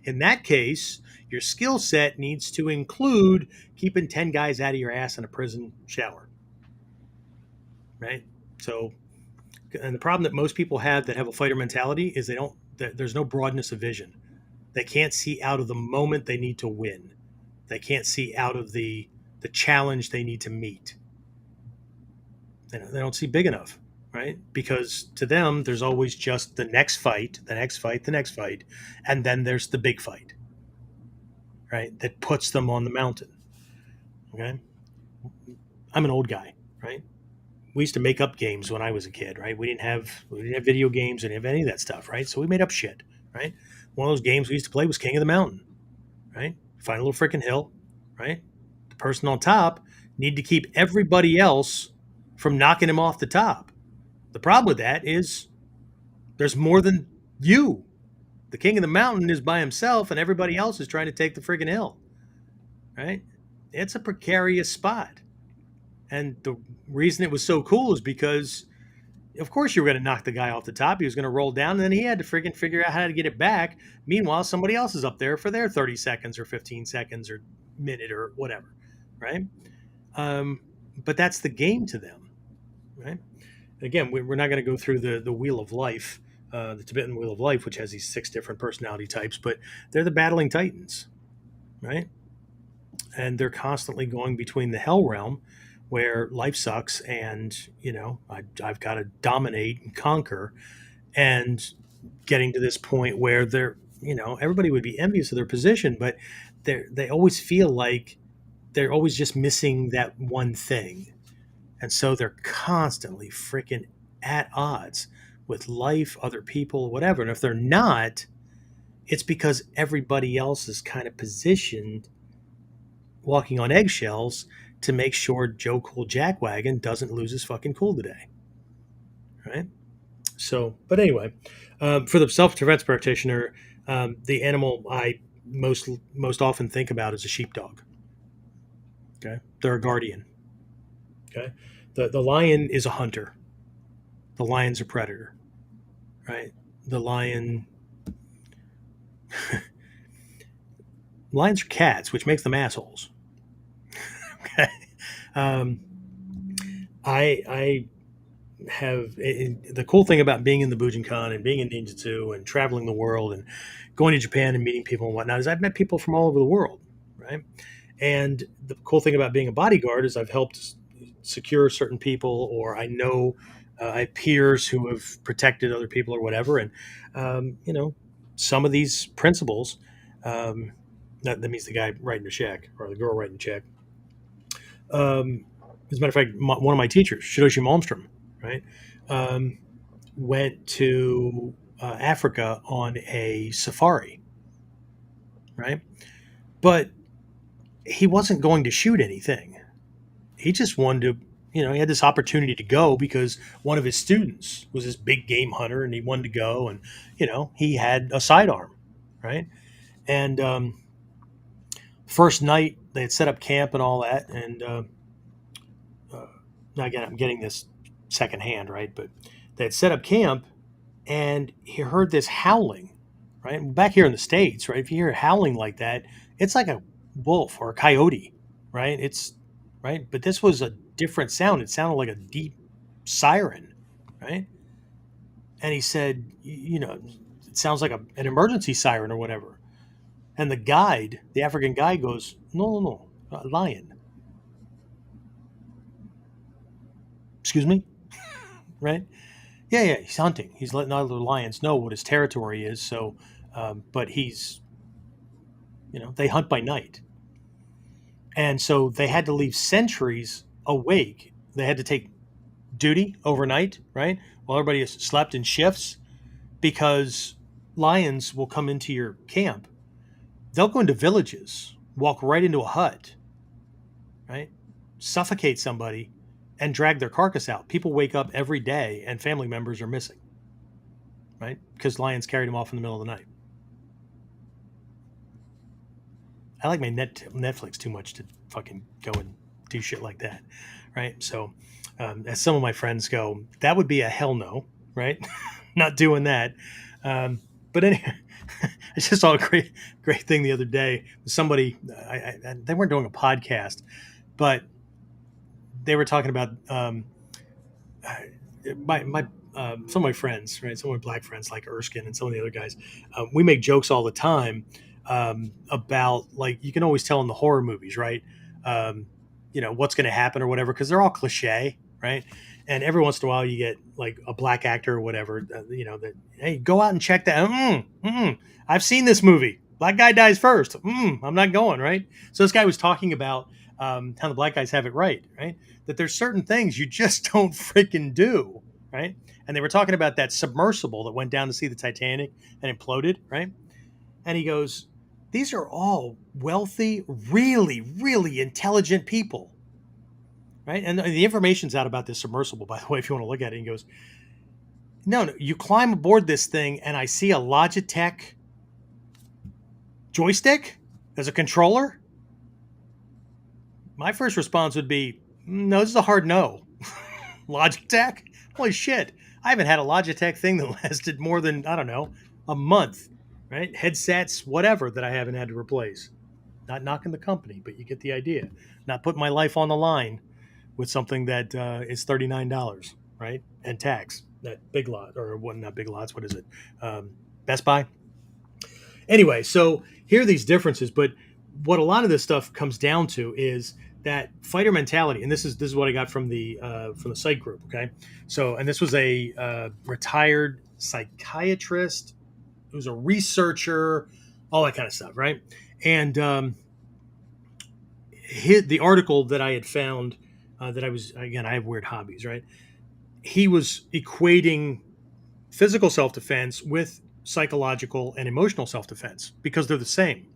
In that case, your skill set needs to include keeping 10 guys out of your ass in a prison shower. Right. So, and the problem that most people have that have a fighter mentality is there's no broadness of vision. They can't see out of the moment they need to win. They can't see out of the challenge they need to meet. They don't see big enough, right? Because to them, there's always just the next fight, the next fight, the next fight, and then there's the big fight, right? That puts them on the mountain. Okay, I'm an old guy, right? We used to make up games when I was a kid, right? We didn't have video games, we didn't have any of that stuff, right? So we made up shit, right? One of those games we used to play was King of the Mountain, right? Find a little freaking hill, right? The person on top need to keep everybody else from knocking him off the top. The problem with that is there's more than you. The king of the mountain is by himself and everybody else is trying to take the freaking hill, right? It's a precarious spot. And the reason it was so cool is because, of course, you were going to knock the guy off the top. He was going to roll down, and then he had to freaking figure out how to get it back. Meanwhile, somebody else is up there for their 30 seconds or 15 seconds or minute or whatever, right? But that's the game to them, right? Again, we're not going to go through the Wheel of Life, the Tibetan Wheel of Life, which has these 6 different personality types, but they're the battling titans, right? And they're constantly going between the hell realm where life sucks and I've got to dominate and conquer, and getting to this point where everybody would be envious of their position, but they always feel like they're always just missing that one thing, and so they're constantly freaking at odds with life, other people, whatever. And if they're not, it's because everybody else is kind of positioned walking on eggshells to make sure Joe Cool Jackwagon doesn't lose his fucking cool today. Right? So, but anyway, for the self-defense practitioner, the animal I most often think about as a sheepdog. Okay, they're a guardian. Okay, the lion is a hunter. The lion's a predator, right? The lions are cats, which makes them assholes. Okay, um, I have the cool thing about being in the Bujinkan and being in Ninjutsu and traveling the world and going to Japan and meeting people and whatnot is I've met people from all over the world, right? And the cool thing about being a bodyguard is I've helped secure certain people, or I know I have peers who have protected other people or whatever. And, some of these principles, that means the guy writing the check or the girl writing the check. As a matter of fact, one of my teachers, Shidoshi Malmstrom, right, um, went to Africa on a safari, right? But he wasn't going to shoot anything. He just wanted to, he had this opportunity to go because one of his students was this big game hunter and he wanted to go. And, he had a sidearm, right? And first night they had set up camp and all that. And uh, again, I'm getting this secondhand, right? But they had set up camp and he heard this howling, right? Back here in the States, right? If you hear howling like that, it's like a wolf or a coyote, right? It's right. But this was a different sound. It sounded like a deep siren, right? And he said, it sounds like an emergency siren or whatever. And the guide, the African guide goes, no, no, no, a lion. Excuse me? Right? Yeah, yeah, he's hunting. He's letting other lions know what his territory is. So, but they hunt by night. And so they had to leave sentries awake. They had to take duty overnight, right? While everybody slept in shifts, because lions will come into your camp. They'll go into villages, walk right into a hut, right? Suffocate somebody and drag their carcass out. People wake up every day and family members are missing, right? Because lions carried them off in the middle of the night. I like my Netflix too much to fucking go and do shit like that, right? So, as some of my friends go, that would be a hell no, right? Not doing that. But anyway, I just saw a great thing the other day. Somebody, they weren't doing a podcast, but they were talking about my some of my friends, right? Some of my black friends like Erskine and some of the other guys. We make jokes all the time about, like, you can always tell in the horror movies, right? What's going to happen or whatever, because they're all cliche, right? And every once in a while you get like a black actor or whatever, that, hey, go out and check that. I've seen this movie. Black guy dies first. I'm not going, right? So this guy was talking about how the black guys have it right? That there's certain things you just don't freaking do, right? And they were talking about that submersible that went down to see the Titanic and imploded, right? And he goes, these are all wealthy, really, really intelligent people, right? And the information's out about this submersible, by the way, if you want to look at it. And he goes, no, you climb aboard this thing and I see a Logitech joystick as a controller. My first response would be, no, this is a hard no. Logitech? Holy shit. I haven't had a Logitech thing that lasted more than, I don't know, a month, right? Headsets, whatever, that I haven't had to replace. Not knocking the company, but you get the idea. Not putting my life on the line with something that is $39, right? And tax. That Big Lot, or what? Not Big Lots. What is it? Best Buy. Anyway, so here are these differences, but what a lot of this stuff comes down to is that fighter mentality, and this is what I got from the psych group. Okay, so, and this was a retired psychiatrist, who was a researcher, all that kind of stuff, right? And the article that I had found, that I was, again, I have weird hobbies, right? He was equating physical self-defense with psychological and emotional self-defense because they're the same,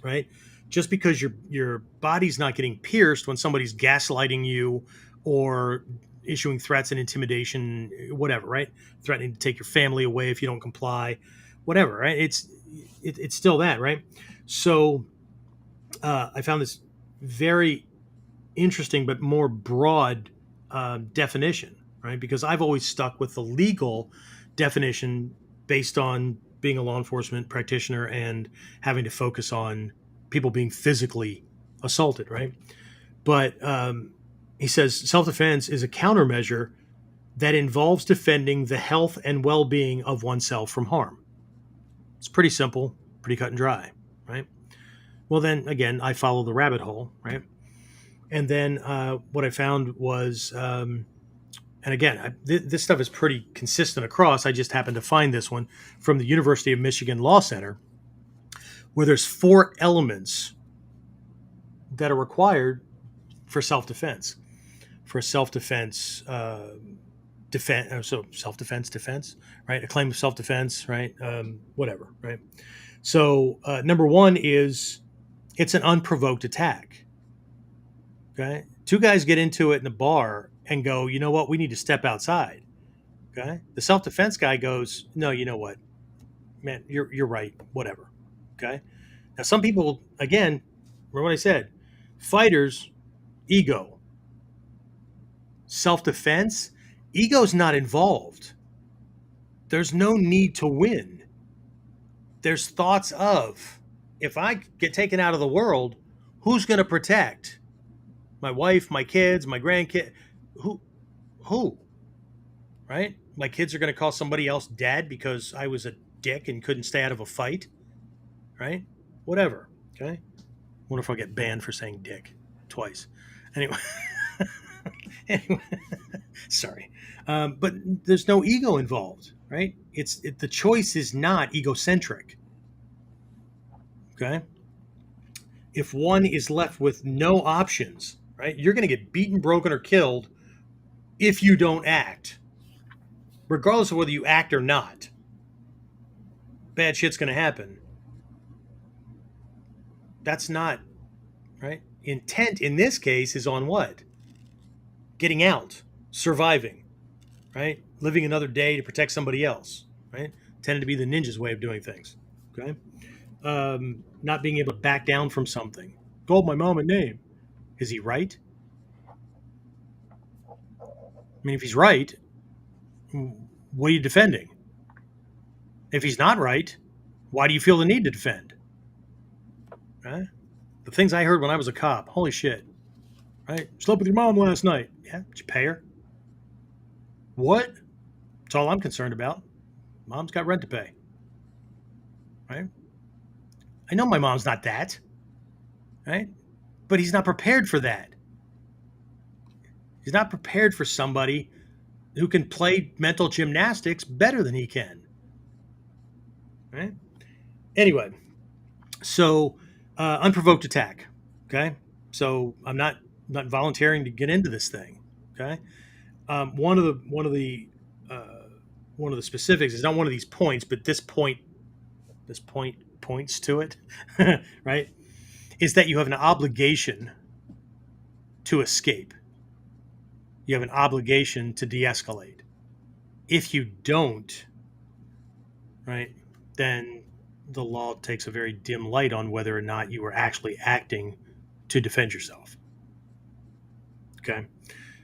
right? Just because your body's not getting pierced when somebody's gaslighting you or issuing threats and intimidation, whatever, right? Threatening to take your family away if you don't comply, whatever, right? it's still that, right? So I found this very interesting but more broad definition, right? Because I've always stuck with the legal definition based on being a law enforcement practitioner and having to focus on people being physically assaulted, right? But he says self defense is a countermeasure that involves defending the health and well being of oneself from harm. It's pretty simple, pretty cut and dry, right? Well, then again, I follow the rabbit hole, right? And then what I found was, and again, this stuff is pretty consistent across. I just happened to find this one from the University of Michigan Law Center, where there's 4 elements that are required for self-defense. For self-defense, so self-defense, right? A claim of self-defense, right? Whatever, right? So number 1 is it's an unprovoked attack. Okay, 2 guys get into it in a bar and go, you know what? We need to step outside. Okay, the self-defense guy goes, no, you know what, man, you're right. Whatever. Okay. Now some people, again, remember what I said, fighters, ego, self-defense, ego's not involved. There's no need to win. There's thoughts of, if I get taken out of the world, who's going to protect? My wife, my kids, my grandkid. Who? Right? My kids are going to call somebody else dad because I was a dick and couldn't stay out of a fight. Right? Whatever. Okay. Wonder if I'll get banned for saying dick twice. Anyway. Anyway. Sorry. But there's no ego involved, right? The choice is not egocentric. Okay. If one is left with no options, right, you're going to get beaten, broken, or killed if you don't act, regardless of whether you act or not. Bad shit's going to happen. That's not, right? Intent in this case is on what? Getting out, surviving, right? Living another day to protect somebody else, right? Tended to be the ninja's way of doing things, okay? Not being able to back down from something. Called my mom a name. Is he right? I mean, if he's right, what are you defending? If he's not right, why do you feel the need to defend? Right? The things I heard when I was a cop, holy shit. Right? Slept with your mom last night. Yeah, did you pay her? What? That's all I'm concerned about. Mom's got rent to pay. Right? I know my mom's not that. Right? But he's not prepared for that. He's not prepared for somebody who can play mental gymnastics better than he can. Right? Anyway, so unprovoked attack. Okay, so I'm not volunteering to get into this thing. Okay, one of the specifics is not one of these points, but this point points to it. Right, is that you have an obligation to escape. You have an obligation to de-escalate. If you don't, right, then the law takes a very dim light on whether or not you were actually acting to defend yourself. Okay.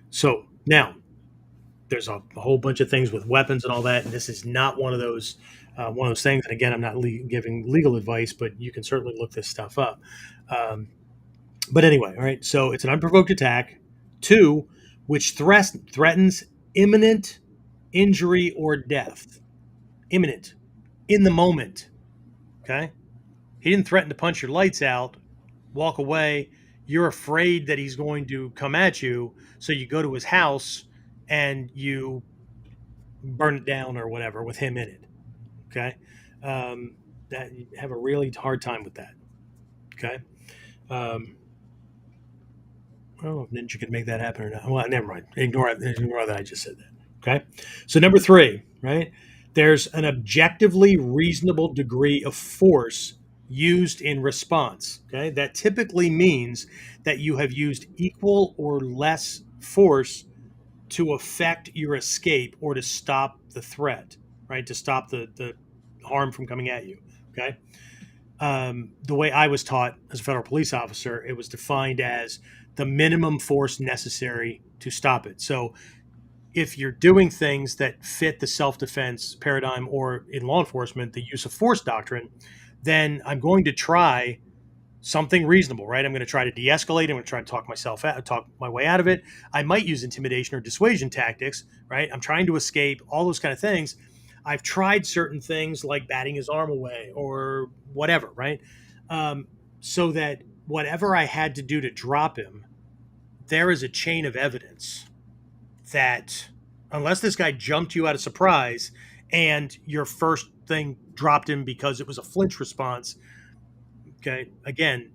So now there's a whole bunch of things with weapons and all that. And this is not one of those things. And again, I'm not giving legal advice, but you can certainly look this stuff up. But anyway, all right. So it's an unprovoked attack. 2, which threatens imminent injury or death. Imminent. In the moment. Okay? He didn't threaten to punch your lights out, walk away. You're afraid that he's going to come at you, so you go to his house and you burn it down or whatever with him in it. Okay? That you have a really hard time with that. Okay? I don't know if Ninja can make that happen or not. Well, never mind. Ignore that I just said that. Okay? So number 3, right? There's an objectively reasonable degree of force used in response. Okay? That typically means that you have used equal or less force to affect your escape or to stop the threat, right? To stop the harm from coming at you. Okay. The way I was taught as a federal police officer, it was defined as the minimum force necessary to stop it. So if you're doing things that fit the self-defense paradigm, or in law enforcement, the use of force doctrine, then I'm going to try something reasonable, right? I'm going to try to de-escalate. I'm going to try to talk my way out of it. I might use intimidation or dissuasion tactics, right? I'm trying to escape, all those kind of things. I've tried certain things like batting his arm away or whatever, right? So that whatever I had to do to drop him, there is a chain of evidence that unless this guy jumped you out of surprise and your first thing dropped him because it was a flinch response, okay, again,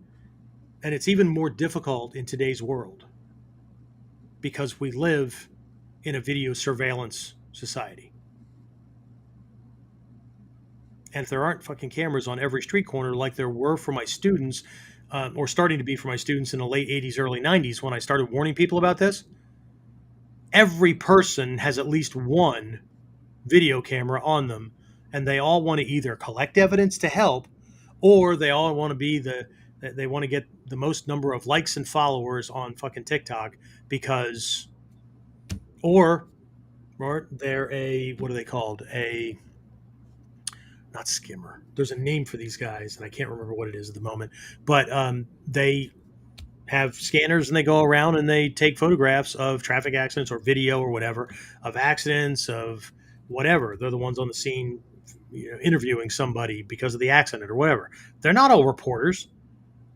and it's even more difficult in today's world because we live in a video surveillance society. And if there aren't fucking cameras on every street corner like there were for my students, or starting to be for my students in the late 80s, early 90s, when I started warning people about this, every person has at least one video camera on them, and they all want to either collect evidence to help, or they all want to be they want to get the most number of likes and followers on fucking TikTok because, or they're a, what are they called? A, not skimmer. There's a name for these guys, and I can't remember what it is at the moment. But they have scanners and they go around and they take photographs of traffic accidents or video or whatever of accidents of whatever. They're the ones on the scene, interviewing somebody because of the accident or whatever. They're not all reporters,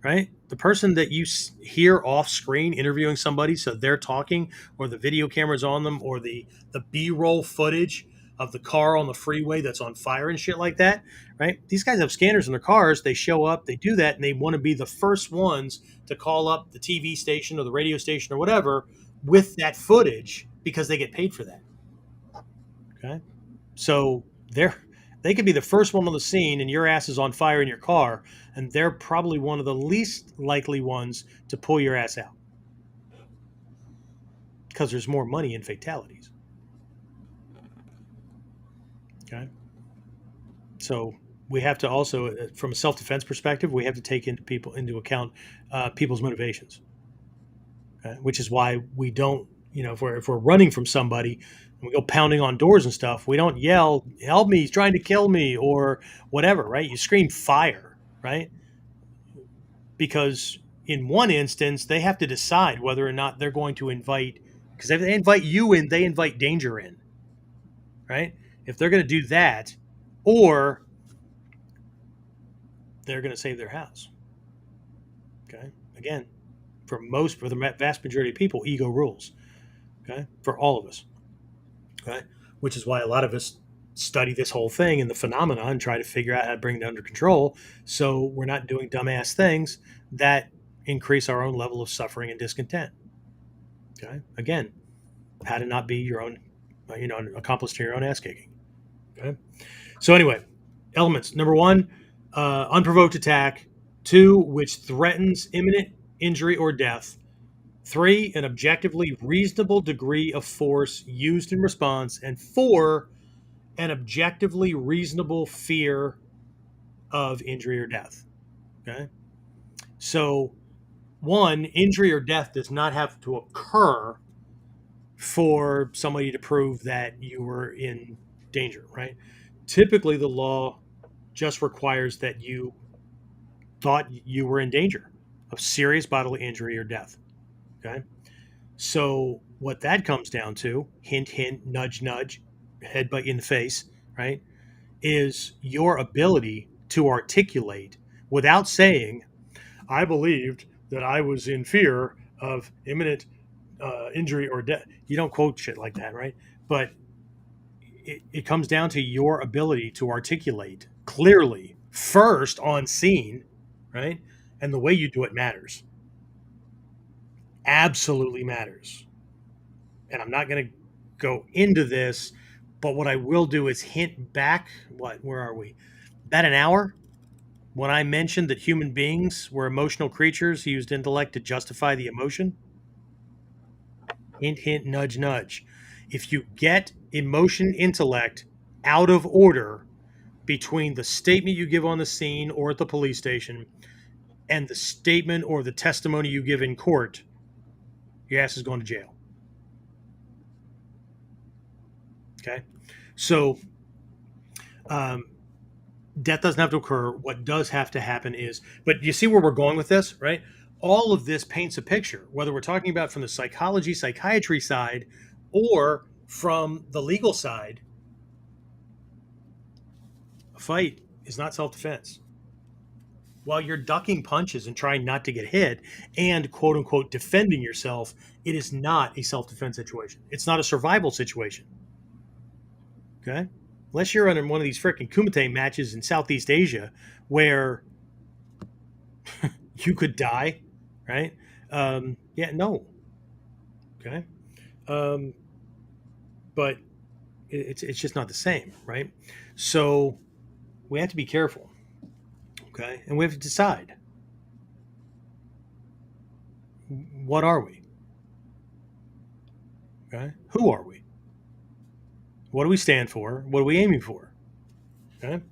right? The person that you hear off screen interviewing somebody, so they're talking, or the video cameras on them, or the B-roll footage of the car on the freeway that's on fire and shit like that, right? These guys have scanners in their cars. They show up, they do that, and they want to be the first ones to call up the TV station or the radio station or whatever with that footage because they get paid for that. Okay, so they could be the first one on the scene and your ass is on fire in your car, and they're probably one of the least likely ones to pull your ass out because there's more money in fatalities. Okay, so we have to also, from a self-defense perspective, we have to take into account people's motivations. Okay? Which is why we don't, if we're running from somebody and we go pounding on doors and stuff, we don't yell, "Help me! He's trying to kill me!" or whatever, right? You scream fire, right? Because in one instance, they have to decide whether or not they're going to invite, because if they invite you in, they invite danger in, right? If they're going to do that, or they're going to save their house. Okay. Again, for the vast majority of people, ego rules. Okay. For all of us. Okay. Which is why a lot of us study this whole thing and the phenomena and try to figure out how to bring it under control, so we're not doing dumbass things that increase our own level of suffering and discontent. Okay. Again, how to not be your own, an accomplice to your own ass kicking. Okay. So anyway, elements. Number one, unprovoked attack. 2, which threatens imminent injury or death. 3, an objectively reasonable degree of force used in response. And 4, an objectively reasonable fear of injury or death. Okay. So 1, injury or death does not have to occur for somebody to prove that you were in danger, right? Typically, the law just requires that you thought you were in danger of serious bodily injury or death. Okay. So what that comes down to, hint, hint, nudge, nudge, headbutt in the face, right, is your ability to articulate without saying, "I believed that I was in fear of imminent injury or death." You don't quote shit like that, right? But it comes down to your ability to articulate clearly first on scene, right? And the way you do it matters. Absolutely matters. And I'm not going to go into this, but what I will do is hint back. Where are we? About an hour when I mentioned that human beings were emotional creatures who used intellect to justify the emotion. Hint, hint, nudge, nudge. If you get emotion, intellect out of order, between the statement you give on the scene or at the police station and the statement or the testimony you give in court, your ass is going to jail. Okay. So, um, death doesn't have to occur. What does have to happen is, but you see where we're going with this, right? All of this paints a picture, whether we're talking about from the psychology, psychiatry side, or from the legal side. A fight is not self defense. While you're ducking punches and trying not to get hit and quote unquote defending yourself, it is not a self defense situation. It's not a survival situation. Okay. Unless you're in one of these freaking kumite matches in Southeast Asia where you could die, right? Yeah, no. Okay. Um, but it's just not the same, right? So we have to be careful. Okay. And we have to decide, what are we? Okay. Who are we? What do we stand for? What are we aiming for? Okay.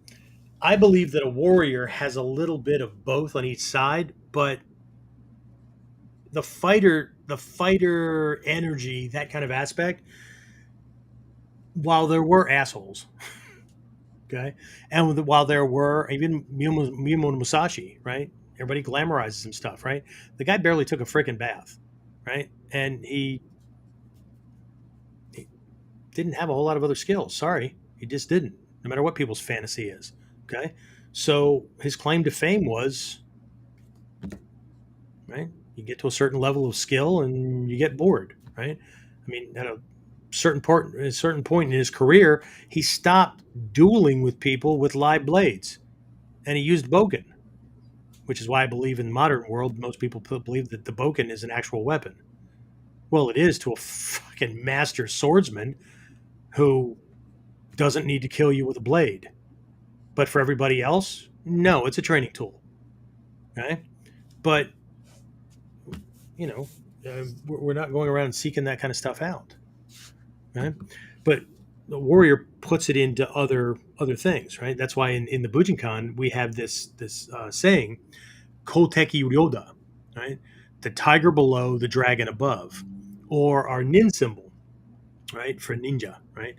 I believe that a warrior has a little bit of both on each side, but the fighter energy, that kind of aspect, while there were assholes, okay, and while there were even Miyamoto Musashi, right? Everybody glamorizes him stuff, right? The guy barely took a freaking bath, right? And he didn't have a whole lot of other skills. Sorry, he just didn't. No matter what people's fantasy is, okay. So his claim to fame was, right, you get to a certain level of skill and you get bored, right? I mean, at a certain point in his career, he stopped dueling with people with live blades, and he used boken, which is why I believe in the modern world most people believe that the boken is an actual weapon. Well, it is to a fucking master swordsman who doesn't need to kill you with a blade. But for everybody else, no, it's a training tool. Okay, but you know, we're not going around seeking that kind of stuff out. Right? But the warrior puts it into other things, right? That's why in the Bujinkan we have this saying, "Koteki Ryoda," right? The tiger below, the dragon above, or our nin symbol, right, for ninja, right?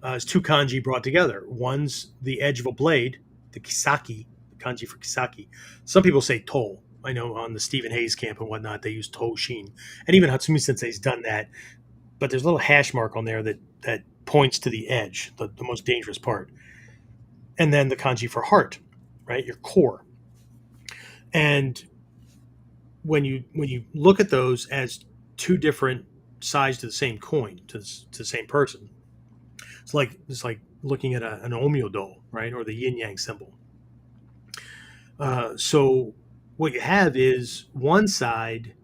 It's two kanji brought together. One's the edge of a blade, the kisaki, the kanji for kisaki. Some people say to. I know on the Stephen Hayes camp and whatnot, they use to shin, and even Hatsumi Sensei's done that. But there's a little hash mark on there that points to the edge, the most dangerous part. And then the kanji for heart, right? Your core. And when you look at those as two different sides to the same coin, to the same person, it's like looking at an omyodo, right, or the yin yang symbol. So what you have is one side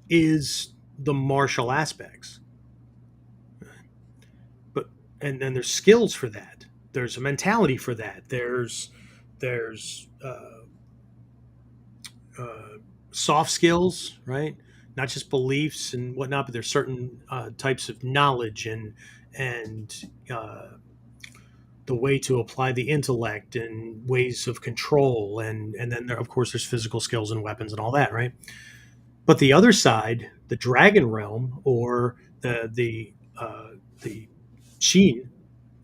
is the martial aspects, but and then there's skills for that. There's a mentality for that. There's soft skills, right? Not just beliefs and whatnot, but there's certain types of knowledge and the way to apply the intellect and ways of control, and then there, of course, there's physical skills and weapons and all that, right? But the other side, the dragon realm, or the shin,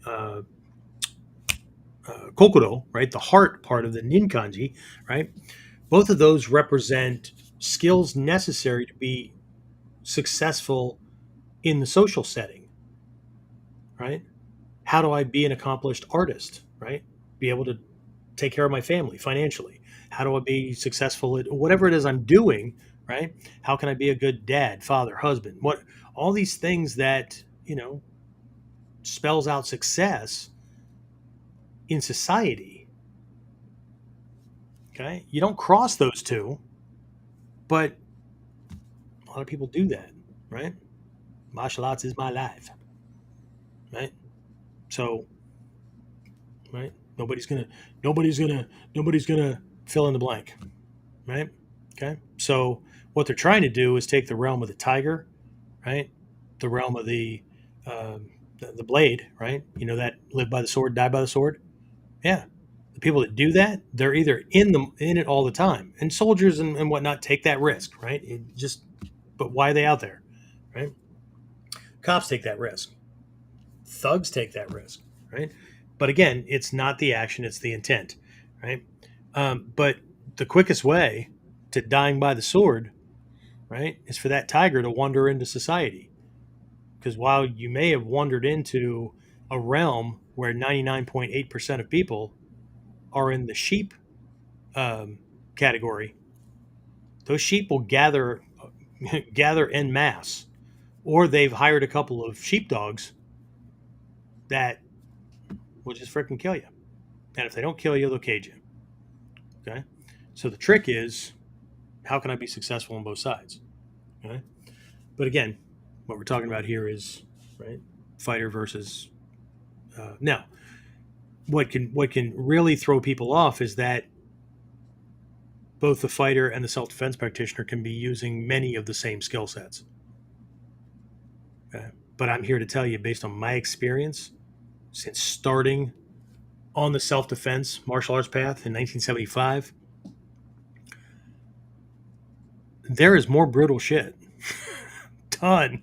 uh, kokoro, right, the heart part of the nin kanji, right? Both of those represent skills necessary to be successful in the social setting, right? How do I be an accomplished artist, right? Be able to take care of my family financially. How do I be successful at whatever it is I'm doing, right? How can I be a good dad, father, husband? What all these things that, spells out success in society. Okay? You don't cross those two, but a lot of people do that, right? Martial arts is my life, right? So, right? Nobody's gonna fill in the blank, right? Okay. So what they're trying to do is take the realm of the tiger, right? The realm of the blade, right? You know that live by the sword, die by the sword. Yeah. people that do that, they're either in it all the time, and soldiers and whatnot take that risk, right? But why are they out there, right? Cops take that risk. Thugs take that risk, right? But again, it's not the action; it's the intent, right? But the quickest way to dying by the sword, right, is for that tiger to wander into society. Because while you may have wandered into a realm where 99.8% of people are in the sheep category, those sheep will gather en masse, or they've hired a couple of sheepdogs that will just freaking kill you. And if they don't kill you, they'll cage you. Okay. So the trick is, how can I be successful on both sides? Okay. But again, what we're talking about here is, right, fighter versus. Now, what can really throw people off is that both the fighter and the self-defense practitioner can be using many of the same skill sets. Okay. But I'm here to tell you, based on my experience since starting on the self-defense martial arts path in 1975, there is more brutal shit done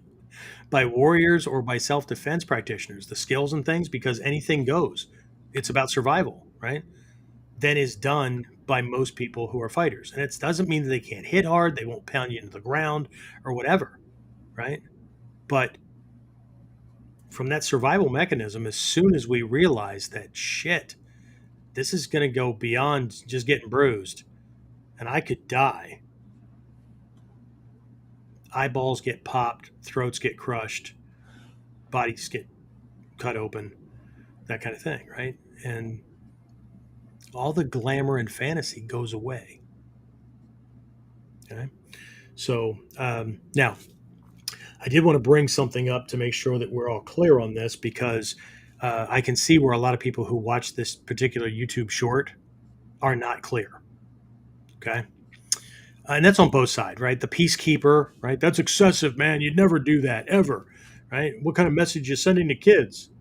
by warriors or by self-defense practitioners, the skills and things, because anything goes. It's about survival, right? Than is done by most people who are fighters. And it doesn't mean that they can't hit hard, they won't pound you into the ground or whatever, right? But from that survival mechanism, as soon as we realize that shit, this is going to go beyond just getting bruised and I could die, eyeballs get popped, throats get crushed, bodies get cut open, that kind of thing, right? And all the glamour and fantasy goes away. Okay. So now, I did want to bring something up to make sure that we're all clear on this, because I can see where a lot of people who watch this particular YouTube short are not clear. Okay. And that's on both sides, right? The peacekeeper, right? That's excessive, man. You'd never do that ever, right? What kind of message you sending to kids?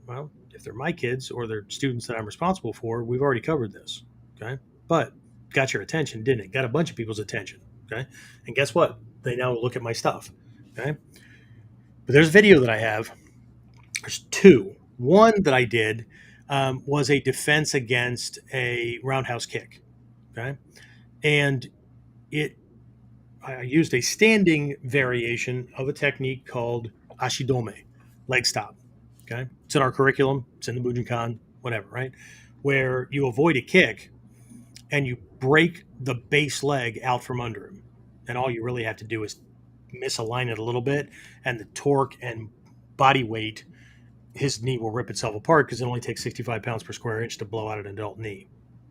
Well, if they're my kids or they're students that I'm responsible for, we've already covered this. Okay. But got your attention, didn't it? Got a bunch of people's attention. Okay. And guess what? They now look at my stuff. Okay. But there's a video that I have. There's two. One that I did was a defense against a roundhouse kick. Okay. And I used a standing variation of a technique called ashidome, leg stop. Okay. It's in our curriculum. It's in the Bujinkan, whatever, right? Where you avoid a kick and you break the base leg out from under him. And all you really have to do is misalign it a little bit, and the torque and body weight, his knee will rip itself apart because it only takes 65 pounds per square inch to blow out an adult knee.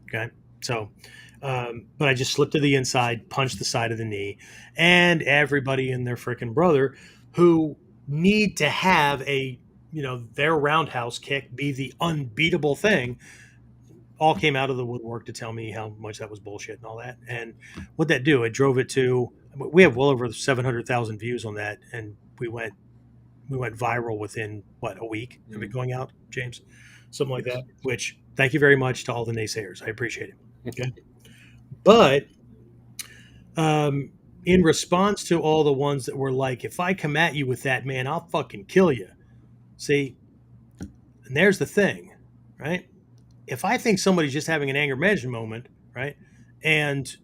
Okay. So, but I just slipped to the inside, punched the side of the knee, and everybody and their freaking brother who need to have their roundhouse kick be the unbeatable thing all came out of the woodwork to tell me how much that was bullshit and all that. And what'd that do? It drove it to, we have well over 700,000 views on that. And we went viral within a week of it going out, James, something like that, which thank you very much to all the naysayers. I appreciate it. Okay. But in response to all the ones that were like, if I come at you with that, man, I'll fucking kill you. See, and there's the thing, right? If I think somebody's just having an anger management moment, right, and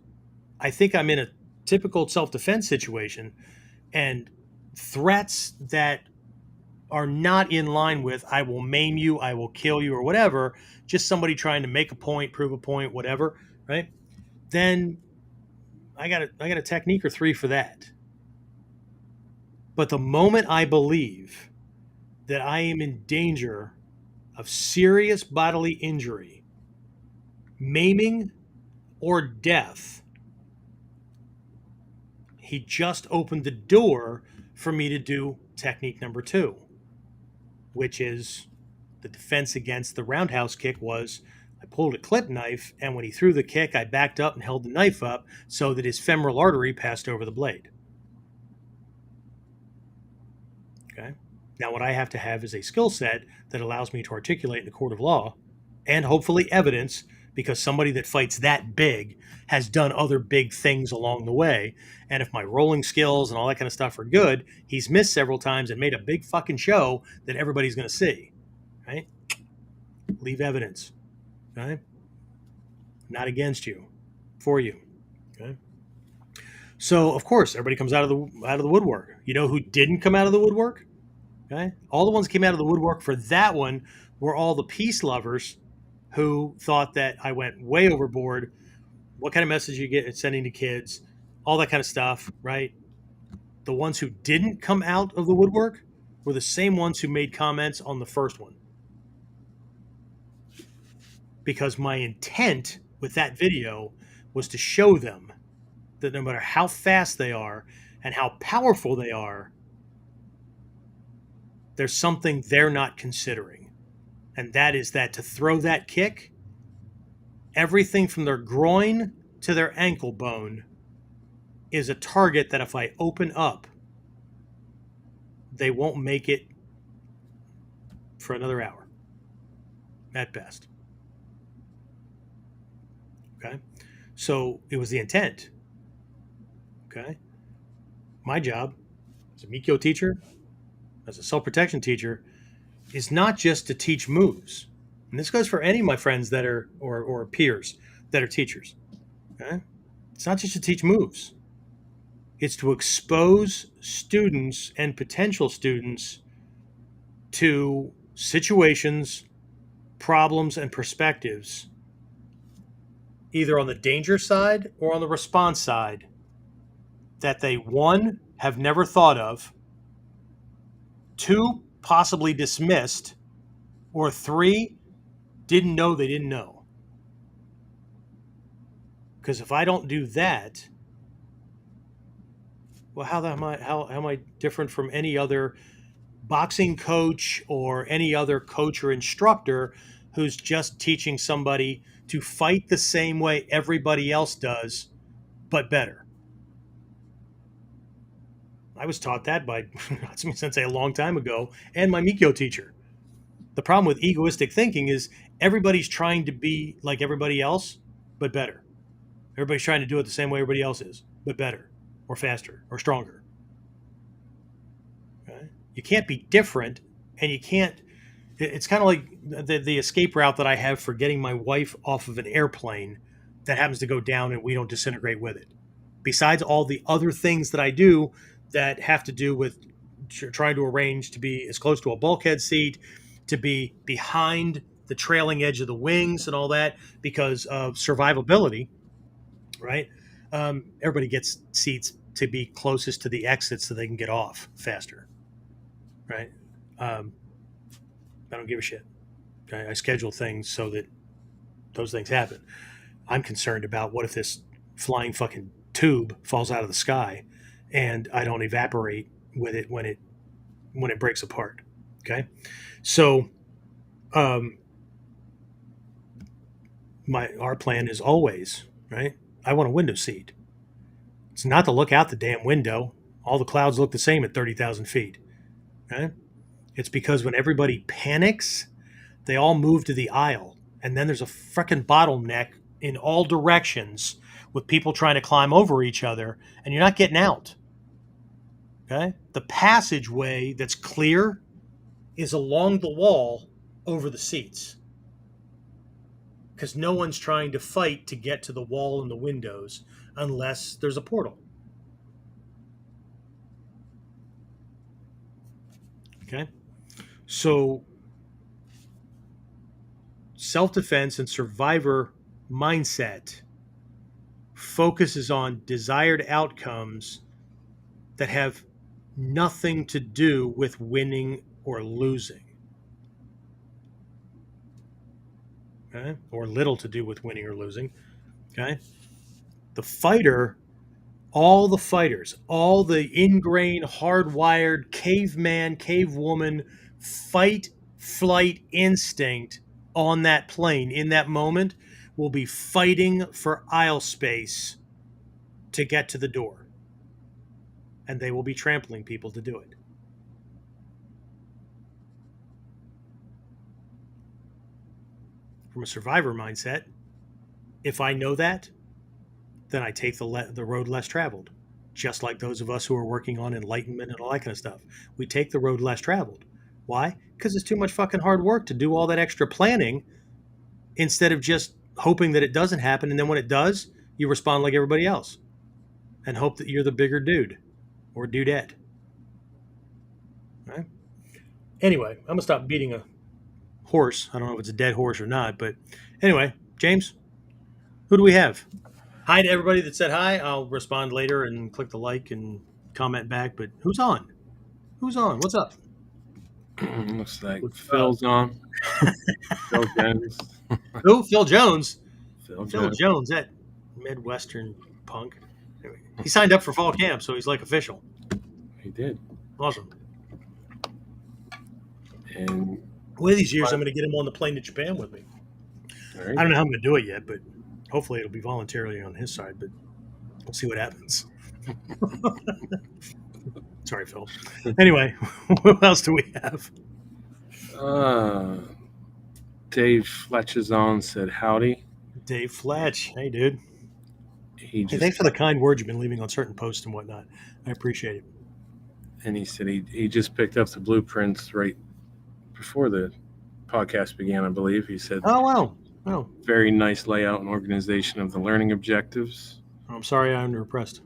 I think I'm in a typical self-defense situation, and threats that are not in line with I will maim you, I will kill you, or whatever, just somebody trying to make a point, prove a point, whatever, right? Then I got a technique or three for that. But the moment I believe that I am in danger of serious bodily injury, maiming, or death, he just opened the door for me to do technique number two, which is the defense against the roundhouse kick. Was I pulled a clip knife, and when he threw the kick, I backed up and held the knife up so that his femoral artery passed over the blade. Okay. Now, what I have to have is a skill set that allows me to articulate in a court of law and hopefully evidence, because somebody that fights that big has done other big things along the way. And if my rolling skills and all that kind of stuff are good, he's missed several times and made a big fucking show that everybody's going to see, right? Leave evidence, right? Not against you, for you, okay? So of course everybody comes out of the woodwork. You know who didn't come out of the woodwork? Okay, all the ones that came out of the woodwork for that one were all the peace lovers who thought that I went way overboard. What kind of message you get sending to kids, all that kind of stuff, right? The ones who didn't come out of the woodwork were the same ones who made comments on the first one. Because my intent with that video was to show them that no matter how fast they are and how powerful they are, there's something they're not considering. And that is that to throw that kick, everything from their groin to their ankle bone is a target that if I open up, they won't make it for another hour at best. Okay. So it was the intent. Okay. My job as a Mikyo teacher, as a self-protection teacher, is not just to teach moves. And this goes for any of my friends that are, or peers that are teachers. Okay. It's not just to teach moves. It's to expose students and potential students to situations, problems, and perspectives, either on the danger side or on the response side, that they, one, have never thought of, two, possibly dismissed, or three, didn't know they didn't know. Because if I don't do that, well, how am I different from any other boxing coach or any other coach or instructor who's just teaching somebody to fight the same way everybody else does, but better? I was taught that by Natsumi Sensei a long time ago and my Mikyo teacher. The problem with egoistic thinking is everybody's trying to be like everybody else, but better. Everybody's trying to do it the same way everybody else is, but better or faster or stronger. Okay? You can't be different, and you can't. It's kind of like the escape route that I have for getting my wife off of an airplane that happens to go down and we don't disintegrate with it. Besides all the other things that I do that have to do with trying to arrange to be as close to a bulkhead seat, to be behind the trailing edge of the wings and all that because of survivability, right? Everybody gets seats to be closest to the exit so they can get off faster, right? I don't give a shit. Okay? I schedule things so that those things happen. I'm concerned about what if this flying fucking tube falls out of the sky and I don't evaporate with it when it breaks apart. Okay, so our plan is always right. I want a window seat. It's not to look out the damn window. All the clouds look the same at 30,000 feet. Okay? It's because when everybody panics, they all move to the aisle, and then there's a freaking bottleneck in all directions with people trying to climb over each other, and you're not getting out. Okay? The passageway that's clear is along the wall over the seats, because no one's trying to fight to get to the wall and the windows unless there's a portal. Okay? So self-defense and survivor mindset focuses on desired outcomes that have nothing to do with winning or losing. Okay? Or little to do with winning or losing. Okay? The fighter, all the fighters, all the ingrained, hardwired caveman, cavewoman fight, flight instinct on that plane in that moment will be fighting for aisle space to get to the door. And they will be trampling people to do it. from a survivor mindset, if I know that, then I take the road less traveled. Just like those of us who are working on enlightenment and all that kind of stuff. We take the road less traveled. Why? Because it's too much fucking hard work to do all that extra planning instead of just hoping that it doesn't happen. And then when it does, you respond like everybody else and hope that you're the bigger dude or dudette. Right? Anyway, I'm going to stop beating a horse. I don't know if it's a dead horse or not, but anyway, James, who do we have? Hi to everybody that said hi. I'll respond later and click the like and comment back. But who's on? Who's on? What's up? Looks like What's Phil's on. Phil Jones. Who? Phil Jones. Phil Phil Jones. Jones, that Midwestern punk. He signed up for fall camp, so he's like official. He did. Awesome. And One of these years, I'm going to get him on the plane to Japan with me. all right. I don't know how I'm going to do it yet, but hopefully it'll be voluntarily on his side. But we'll see what happens. Sorry, Phil. Anyway, what else do we have? Dave Fletch is on. Said howdy. Dave Fletch. Hey, dude. He Hey, just thanks for the kind words you've been leaving on certain posts and whatnot. I appreciate it. and he said he just picked up the blueprints right before the podcast began. I believe he said, Oh, wow. Oh, very nice layout and organization of the learning objectives. I'm sorry I'm underimpressed.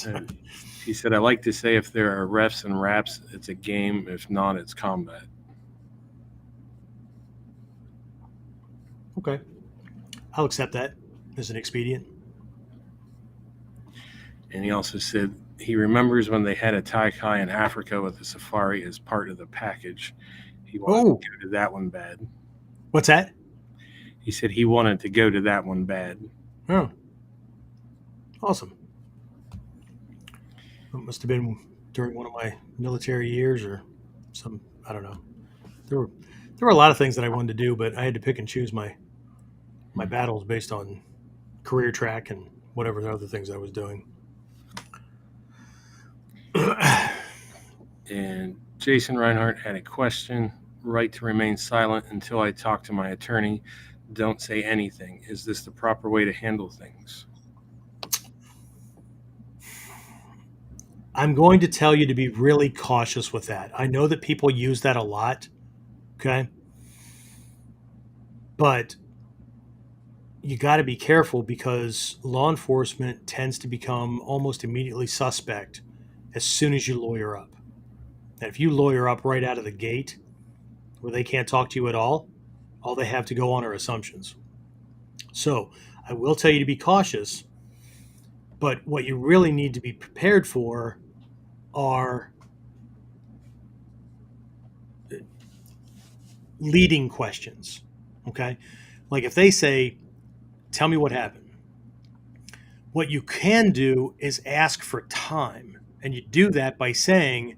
And he said, I like to say if there are refs and raps, it's a game. If not, it's combat. Okay. I'll accept that as an expedient. And he also said he remembers when they had a Taikai in Africa with a safari as part of the package. He wanted to go to that one bad. What's that? He said he wanted to go to that one bad. Oh. Awesome. It must have been during one of my military years or some, I don't know. There were a lot of things that I wanted to do, but I had to pick and choose my battles based on career track and whatever the other things I was doing. And Jason Reinhardt had a question. Right to remain silent until I talk to my attorney. Don't say anything. Is this the proper way to handle things? I'm going to tell you to be really cautious with that. I know that people use that a lot, okay? But you got to be careful because law enforcement tends to become almost immediately suspect as soon as you lawyer up. And if you lawyer up right out of the gate where they can't talk to you at all they have to go on are assumptions. So I will tell you to be cautious, but what you really need to be prepared for are leading questions, okay? Like if they say, tell me what happened. What you can do is ask for time. And you do that by saying,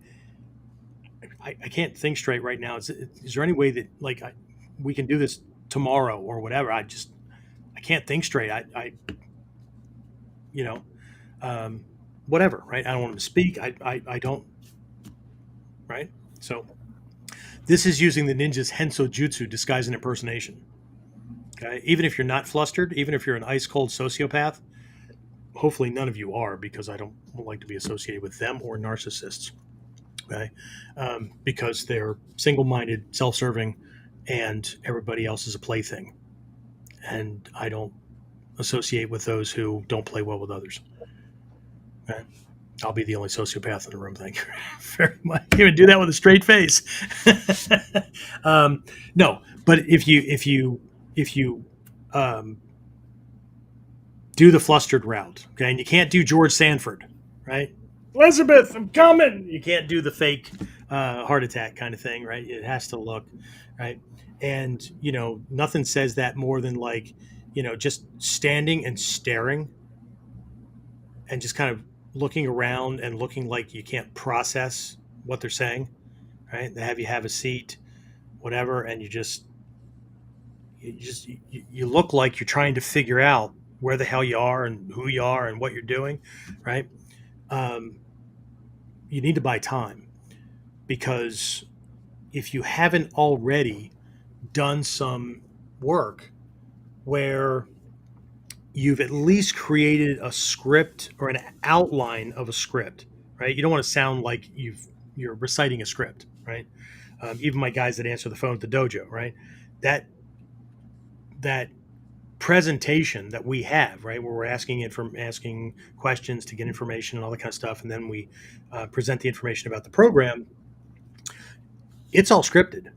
I can't think straight right now. Is there any way that we can do this tomorrow or whatever? I can't think straight. Whatever, right? I don't want to speak. I don't, right? So this is using the ninja's Henso Jutsu, disguise and impersonation. Okay, even if you're not flustered, even if you're an ice cold sociopath, hopefully none of you are, because I don't like to be associated with them or narcissists. Okay, because they're single-minded, self-serving, and everybody else is a plaything. And I don't associate with those who don't play well with others. Okay? I'll be the only sociopath in the room. Thank you very much. You even do that with a straight face. No, but if you do the flustered route, okay, and you can't do George Sanford, right? Elizabeth, I'm coming. You can't do the fake heart attack kind of thing, right? It has to look right, and nothing says that more than just standing and staring, and just kind of looking around and looking like you can't process what they're saying, right? They have you have a seat, whatever, and you look like you're trying to figure out where the hell you are and who you are and what you're doing, right? You need to buy time, because if you haven't already done some work where you've at least created a script or an outline of a script, right? You don't want to sound like you're reciting a script, right? Even my guys that answer the phone at the dojo, right? That presentation that we have, right, where we're asking questions to get information and all that kind of stuff, and then we present the information about the program. It's all scripted,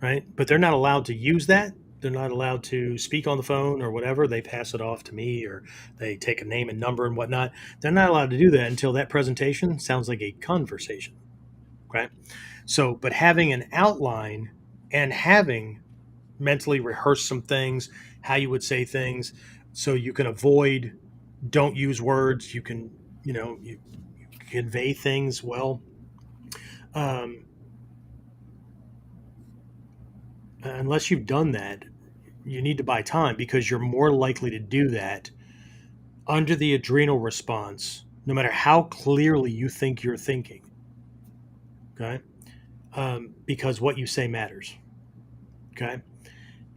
right? But they're not allowed to use that. They're not allowed to speak on the phone or whatever. They pass it off to me, or they take a name and number and whatnot. They're not allowed to do that until that presentation sounds like a conversation, right? So, but having an outline and having mentally rehearsed some things, how you would say things, so you can avoid, don't use words. You can, you convey things well. Unless you've done that, you need to buy time, because you're more likely to do that under the adrenal response, no matter how clearly you think you're thinking. Okay. Because what you say matters. Okay.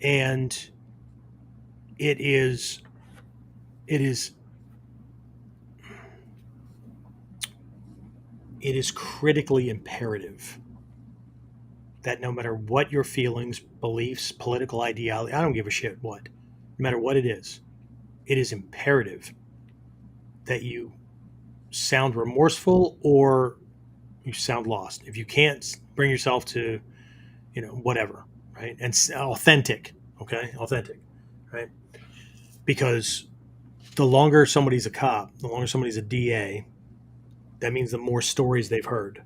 And it is critically imperative that no matter what your feelings, beliefs, political ideology, I don't give a shit what, no matter what it is imperative that you sound remorseful or you sound lost. If you can't bring yourself to, whatever, right? And authentic, okay? Authentic, right? Because the longer somebody's a cop, the longer somebody's a DA, that means the more stories they've heard.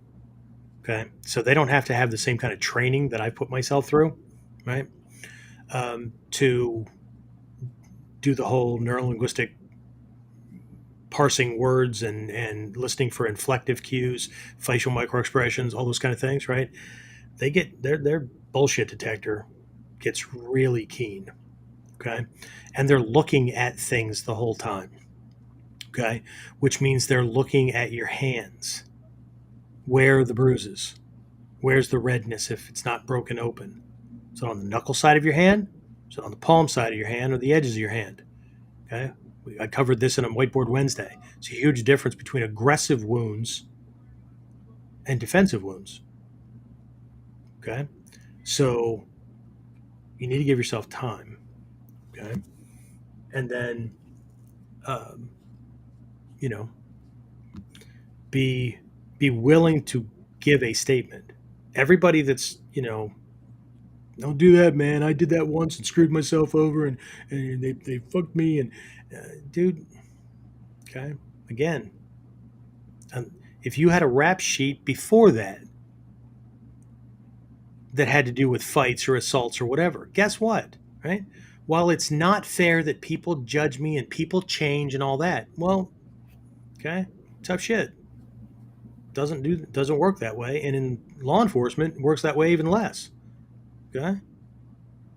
Okay. So they don't have to have the same kind of training that I put myself through, right? To do the whole neurolinguistic parsing words and listening for inflective cues, facial microexpressions, all those kind of things, right? They get their bullshit detector gets really keen. Okay. And they're looking at things the whole time. Okay. Which means they're looking at your hands. Where are the bruises? Where's the redness if it's not broken open? Is it on the knuckle side of your hand? Is it on the palm side of your hand, or the edges of your hand? Okay. I covered this in a Whiteboard Wednesday. It's a huge difference between aggressive wounds and defensive wounds. Okay. So you need to give yourself time. Okay. And then, be willing to give a statement. Everybody that's, don't do that, man. I did that once and screwed myself over, and they fucked me. And dude, okay, again, if you had a rap sheet before that had to do with fights or assaults or whatever, guess what, right? While it's not fair that people judge me and people change and all that, well, okay, tough shit. Doesn't work that way, and in law enforcement, it works that way even less. Okay,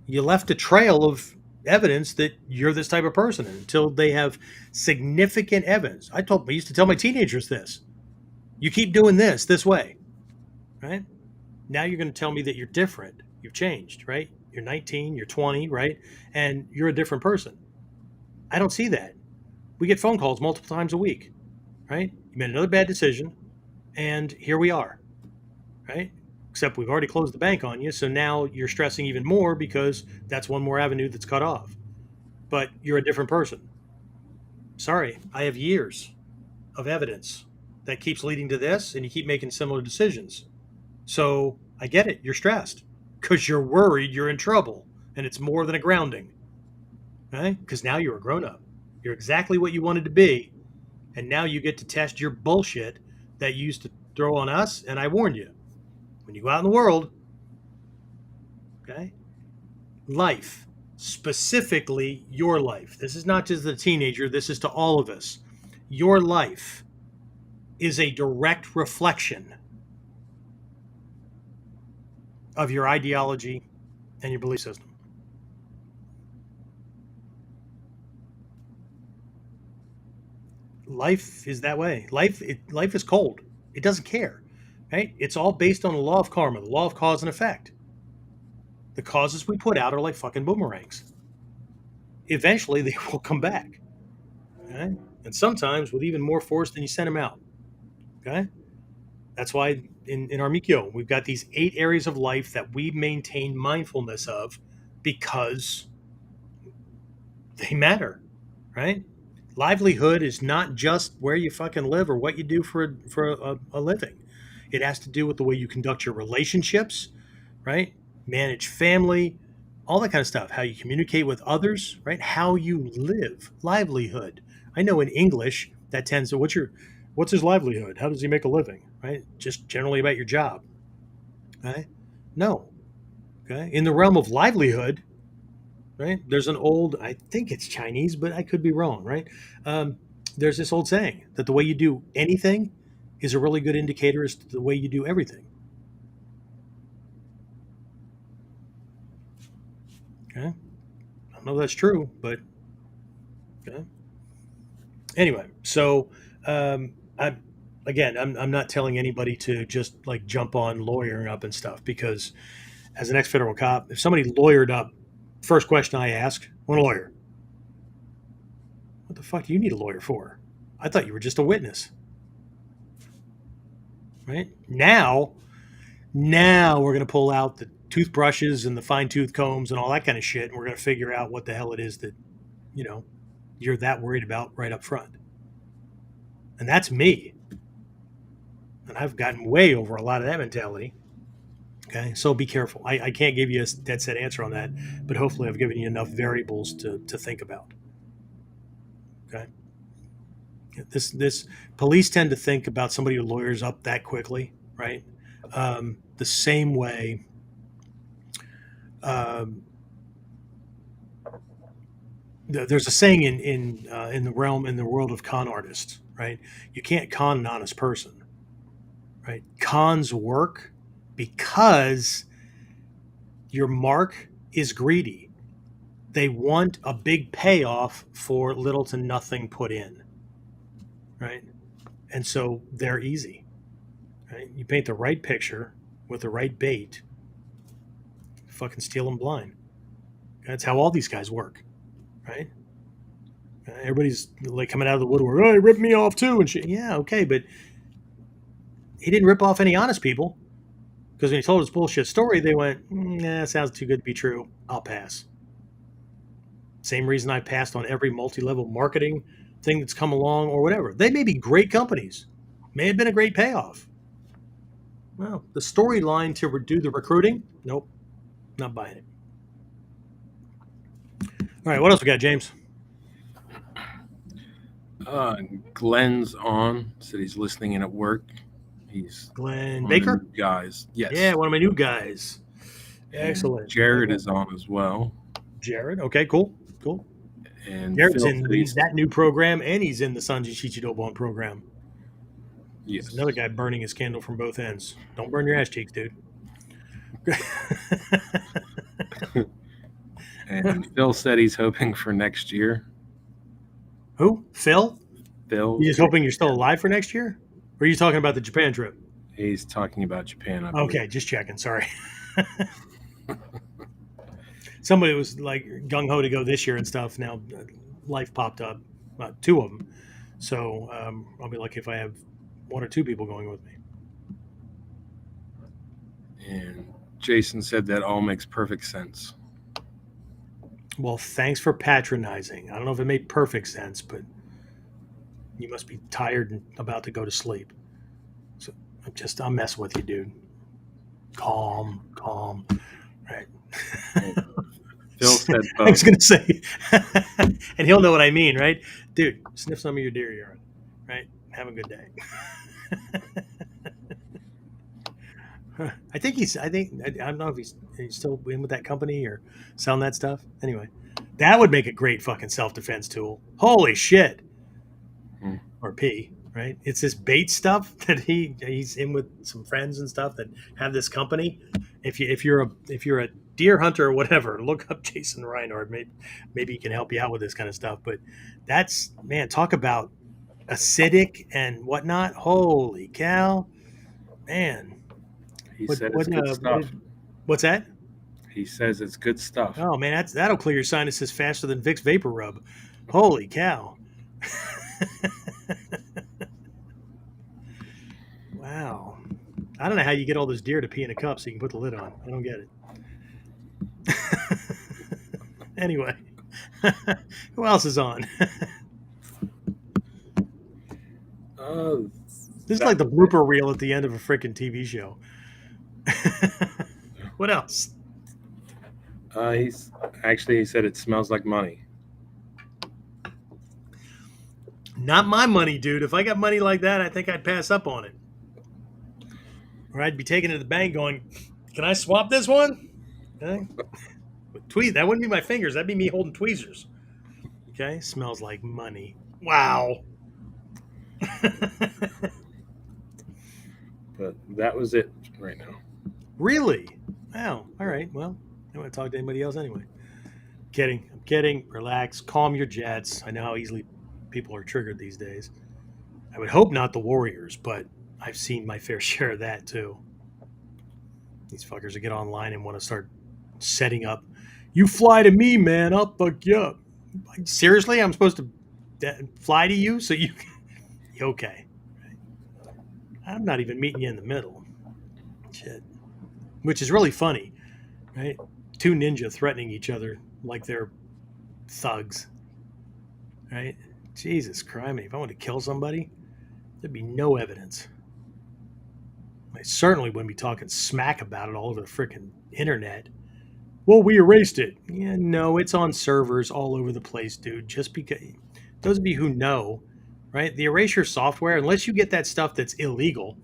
you left a trail of evidence that you're this type of person until they have significant evidence. I used to tell my teenagers this: you keep doing this way, right? Now you're going to tell me that you're different. You've changed, right? You're 19, you're 20, right? And you're a different person. I don't see that. We get phone calls multiple times a week, right? You made another bad decision, and here we are, right? Except we've already closed the bank on you, so now you're stressing even more because that's one more avenue that's cut off. But you're a different person. Sorry, I have years of evidence that keeps leading to this, and you keep making similar decisions. So I get it. You're stressed because you're worried you're in trouble, and it's more than a grounding, right? Because now you're a grown-up. You're exactly what you wanted to be, and now you get to test your bullshit that you used to throw on us, and I warned you. When you go out in the world, okay, life, specifically your life. This is not just the teenager. This is to all of us. Your life is a direct reflection of your ideology and your belief system. Life is that way. Life is cold. It doesn't care, right? It's all based on the law of karma, the law of cause and effect. The causes we put out are like fucking boomerangs. Eventually, they will come back. Okay? And sometimes with even more force than you send them out. Okay? That's why in our Mikyo, we've got these 8 areas of life that we maintain mindfulness of because they matter, right? Livelihood is not just where you fucking live or what you do for a living. It has to do with the way you conduct your relationships, right? Manage family, all that kind of stuff. How you communicate with others, right? How you live, livelihood. I know in English that tends to what's his livelihood? How does he make a living? Right? Just generally about your job. Right? No. Okay. In the realm of livelihood, right? There's an old, I think it's Chinese, but I could be wrong, right? There's this old saying that the way you do anything is a really good indicator as to the way you do everything. Okay. I don't know if that's true, but okay. Anyway, so I again, I'm not telling anybody to just like jump on lawyering up and stuff because as an ex-federal cop, if somebody lawyered up, first question I ask, "Want a lawyer?" What the fuck do you need a lawyer for? I thought you were just a witness. Right? Now we're going to pull out the toothbrushes and the fine tooth combs and all that kind of shit, and we're going to figure out what the hell it is that, you know, you're that worried about right up front. And that's me. And I've gotten way over a lot of that mentality. Okay, so be careful. I can't give you a dead set answer on that, but hopefully I've given you enough variables to think about. Okay. This police tend to think about somebody who lawyers up that quickly, right? The same way there's a saying in the world of con artists, right? You can't con an honest person, right? Cons work because your mark is greedy. They want a big payoff for little to nothing put in, right? And so they're easy, right? You paint the right picture with the right bait, fucking steal them blind. That's how all these guys work, right? Everybody's like coming out of the woodwork. Oh, he ripped me off too, and shit. Yeah, okay, but he didn't rip off any honest people because when he told his bullshit story, they went, "Nah, sounds too good to be true. I'll pass." Same reason I passed on every multi-level marketing thing that's come along or whatever. They may be great companies, may have been a great payoff. Well, the storyline to do the recruiting, nope, not buying it. All right, what else we got, James? Glenn's on. Said he's listening in at work. He's Glenn one Baker? of the new guys. Yes. Yeah, one of my new guys. And Excellent. Jared is on as well. Jared. Okay, cool. And Jared's Phil in said he's that new program, and he's in the Sanji Shichidobon program. yes. There's another guy burning his candle from both ends. Don't burn your ass cheeks, dude. And Phil said he's hoping for next year. Who? Phil? Phil. You just hoping you're still alive for next year? Or are you talking about the Japan trip? He's talking about Japan. I believe. Okay, just checking. Sorry. Somebody was like gung ho to go this year and stuff. Now life popped up, 2 of them. So I'll be lucky if I have 1 or 2 people going with me. And Jason said that all makes perfect sense. Well, thanks for patronizing. I don't know if it made perfect sense, but you must be tired and about to go to sleep. So I'll mess with you, dude. Calm. Right. Phil said I was going to say, and he'll know what I mean, right? Dude, sniff some of your deer urine, right? Have a good day. I don't know if he's still in with that company or selling that stuff. Anyway, that would make a great fucking self-defense tool. Holy shit. Or P, right? It's this bait stuff that he's in with some friends and stuff that have this company. If you're a deer hunter or whatever, look up Jason Reinhardt. Maybe he can help you out with this kind of stuff. But that's, man, talk about acidic and whatnot. Holy cow, man. He said it's good stuff. What's that? He says it's good stuff. Oh man, that'll clear your sinuses faster than Vicks Vapor Rub. Holy cow! Wow. I don't know how you get all this deer to pee in a cup so you can put the lid on. I don't get it. Anyway, who else is on? This is like the blooper reel at the end of a freaking TV show. What else? He said it smells like money. Not my money, dude. If I got money like that, I think I'd pass up on it. Or I'd be taking it to the bank going, can I swap this one? Okay. That wouldn't be my fingers. That'd be me holding tweezers. Okay. Smells like money. Wow. But that was it right now. Really? Wow. All right. Well, I don't want to talk to anybody else anyway. Kidding. I'm kidding. Relax. Calm your jets. I know how easily people are triggered these days. I would hope not the Warriors, but I've seen my fair share of that too. These fuckers that get online and want to start setting up. You fly to me, man. I'll fuck you up. Seriously? I'm supposed to fly to you so you okay. I'm not even meeting you in the middle. Shit. Which is really funny, right? Two ninja threatening each other like they're thugs, right? Jesus Christ, if I wanted to kill somebody, there'd be no evidence. I certainly wouldn't be talking smack about it all over the freaking internet. Well, we erased it. Yeah, no, it's on servers all over the place, dude. Just because those of you who know, right? The erasure software, unless you get that stuff that's illegal,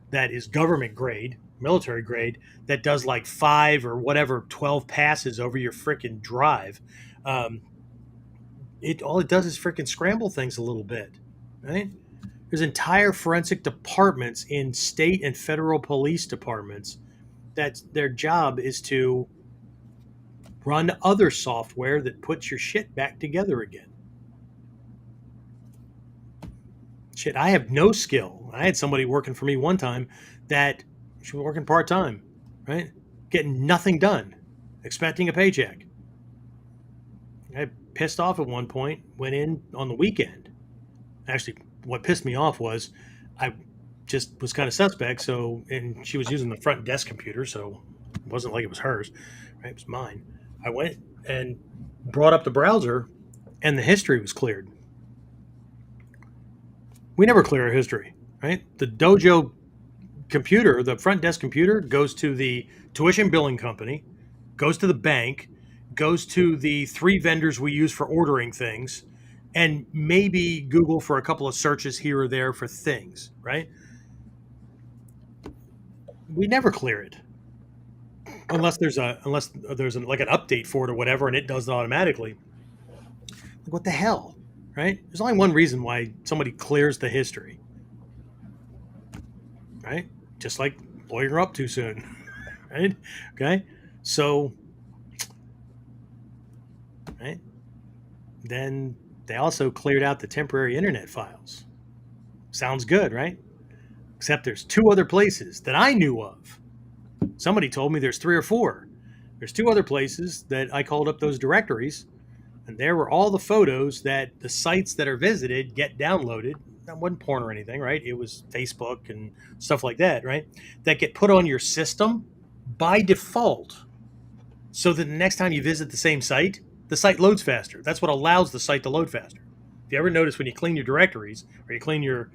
that is government grade, military grade, that does like 5 or whatever 12 passes over your freaking drive, all it does is freaking scramble things a little bit, right? There's entire forensic departments in state and federal police departments that their job is to run other software that puts your shit back together again. Shit, I have no skill. I had somebody working for me one time that she was working part-time, right? Getting nothing done, expecting a paycheck. I pissed off at one point, went in on the weekend. Actually, what pissed me off was I just was kind of suspect. And she was using the front desk computer, so it wasn't like it was hers, right? It was mine. I went and brought up the browser, and the history was cleared. We never clear our history, right? The dojo computer, the front desk computer, goes to the tuition billing company, goes to the bank, goes to the 3 vendors we use for ordering things, and maybe Google for a couple of searches here or there for things, right? We never clear it. Unless there's like an update for it or whatever, and it does it automatically. Like, what the hell, right? There's only one reason why somebody clears the history, right? Just like lawyering up too soon, right? Okay, so, right, then they also cleared out the temporary internet files. Sounds good, right? Except there's 2 other places that I knew of. Somebody told me there's 3 or 4. There's 2 other places that I called up those directories, and there were all the photos that the sites that are visited get downloaded. That wasn't porn or anything, right? It was Facebook and stuff like that, right? That get put on your system by default, so that the next time you visit the same site, the site loads faster. That's what allows the site to load faster. If you ever notice when you clean your directories or you clean your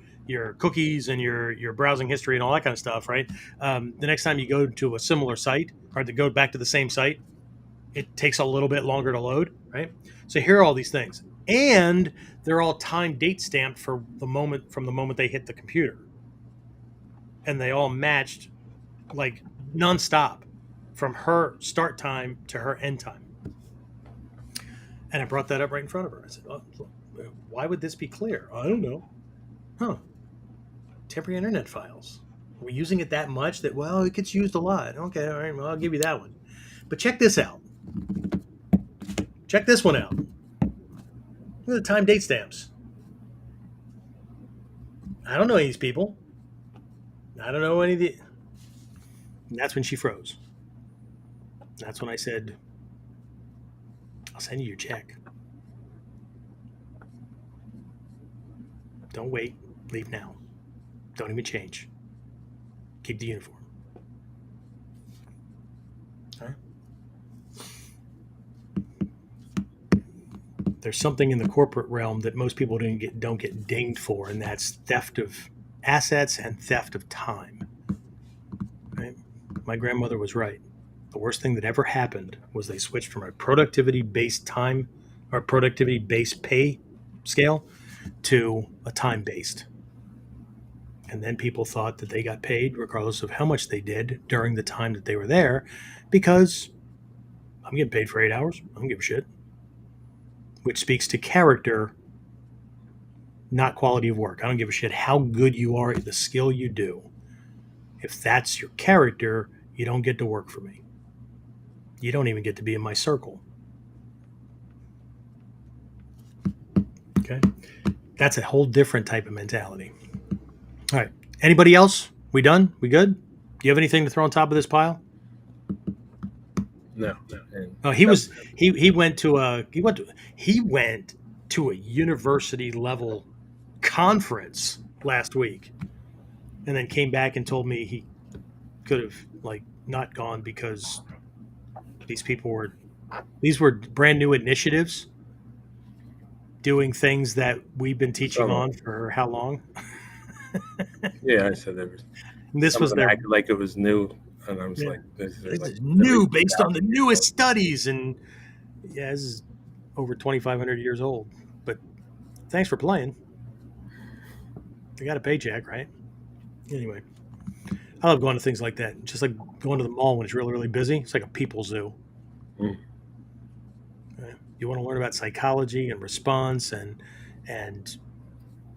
cookies and your browsing history and all that kind of stuff, right? The next time you go to a similar site or to go back to the same site, it takes a little bit longer to load, right? So here are all these things. And they're all time date stamped from the moment they hit the computer. And they all matched like nonstop from her start time to her end time. And I brought that up right in front of her. I said, oh, why would this be clear? I don't know. Huh. Temporary internet files. Are we using it that much that, well, it gets used a lot? Okay, all right, well, I'll give you that one. But check this out. Check this one out. Look at the time date stamps. I don't know any of these people. I don't know any of the... And that's when she froze. That's when I said, I'll send you your check. Don't wait. Leave now. Don't even change. Keep the uniform. All right? There's something in the corporate realm that most people don't get dinged for, and that's theft of assets and theft of time. Right? My grandmother was right. The worst thing that ever happened was they switched from a productivity-based time or productivity-based pay scale to a time-based. And then people thought that they got paid regardless of how much they did during the time that they were there, because I'm getting paid for 8 hours. I don't give a shit. Which speaks to character, not quality of work. I don't give a shit how good you are at the skill you do. If that's your character, you don't get to work for me. You don't even get to be in my circle. Okay? That's a whole different type of mentality. All right. Anybody else? We done? We good? Do you have anything to throw on top of this pile? No. Oh, he went to a university level conference last week, and then came back and told me he could have not gone because these were brand new initiatives doing things that we've been teaching on for how long? Yeah, I said there was. This was their acted like it was new, and I was like, "This is new based on the newest studies," and this is over 2,500 years old. But thanks for playing. I got a paycheck, right? Anyway, I love going to things like that. Just like going to the mall when it's really, really busy. It's like a people zoo. You want to learn about psychology and response and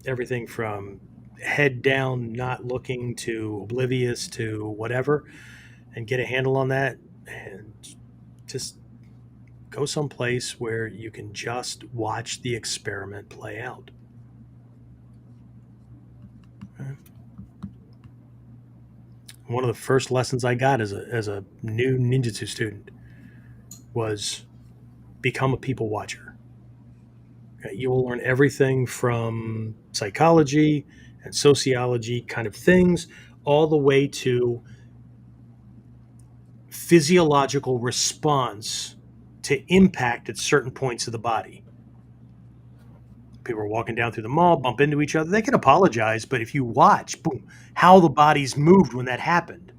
everything from head down, not looking, to oblivious, to whatever, and get a handle on that, and just go someplace where you can just watch the experiment play out. Okay. One of the first lessons I got as a new ninjutsu student was become a people watcher. Okay. You will learn everything from psychology and sociology kind of things, all the way to physiological response to impact at certain points of the body. People are walking down through the mall, bump into each other. They can apologize, but if you watch, boom, how the body's moved when that happened,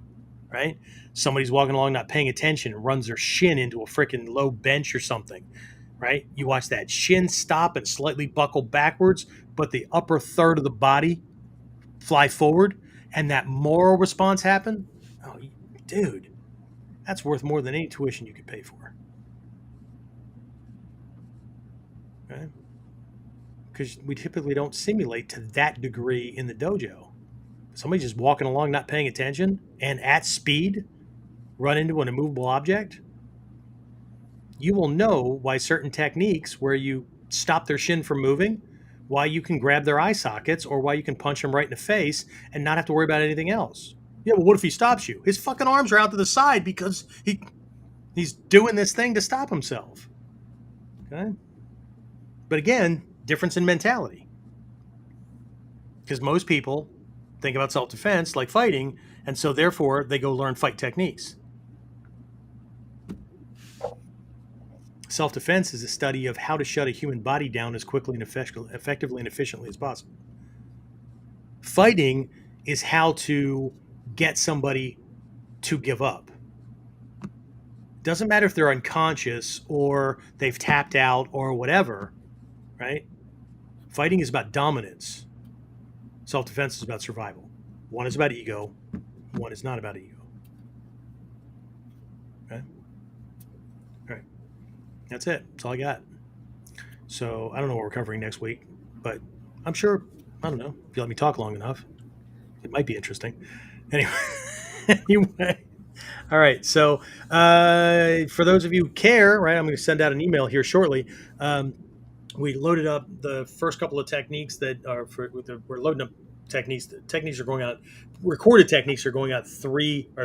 right? Somebody's walking along not paying attention and runs their shin into a freaking low bench or something, right? You watch that shin stop and slightly buckle backwards, but the upper third of the body fly forward, and that moral response happen. Oh, dude, that's worth more than any tuition you could pay for. Okay? Because we typically don't simulate to that degree in the dojo. Somebody just walking along, not paying attention, and at speed run into an immovable object. You will know why certain techniques where you stop their shin from moving, why you can grab their eye sockets, or why you can punch them right in the face and not have to worry about anything else. Yeah, well, what if he stops you? His fucking arms are out to the side because he's doing this thing to stop himself. Okay? But again, difference in mentality. Because most people think about self-defense like fighting, and so therefore they go learn fight techniques. Self-defense is a study of how to shut a human body down as quickly and effectively and efficiently as possible. Fighting is how to get somebody to give up. Doesn't matter if they're unconscious or they've tapped out or whatever, right? Fighting is about dominance. Self-defense is about survival. One is about ego. One is not about ego. Okay? All right. That's it. That's all I got. So I don't know what we're covering next week, but I'm sure, I don't know, if you let me talk long enough, it might be interesting. Anyway. All right. So for those of you who care, right, I'm going to send out an email here shortly. We loaded up the first couple of techniques that are we're loading up techniques are going out. Recorded techniques are going out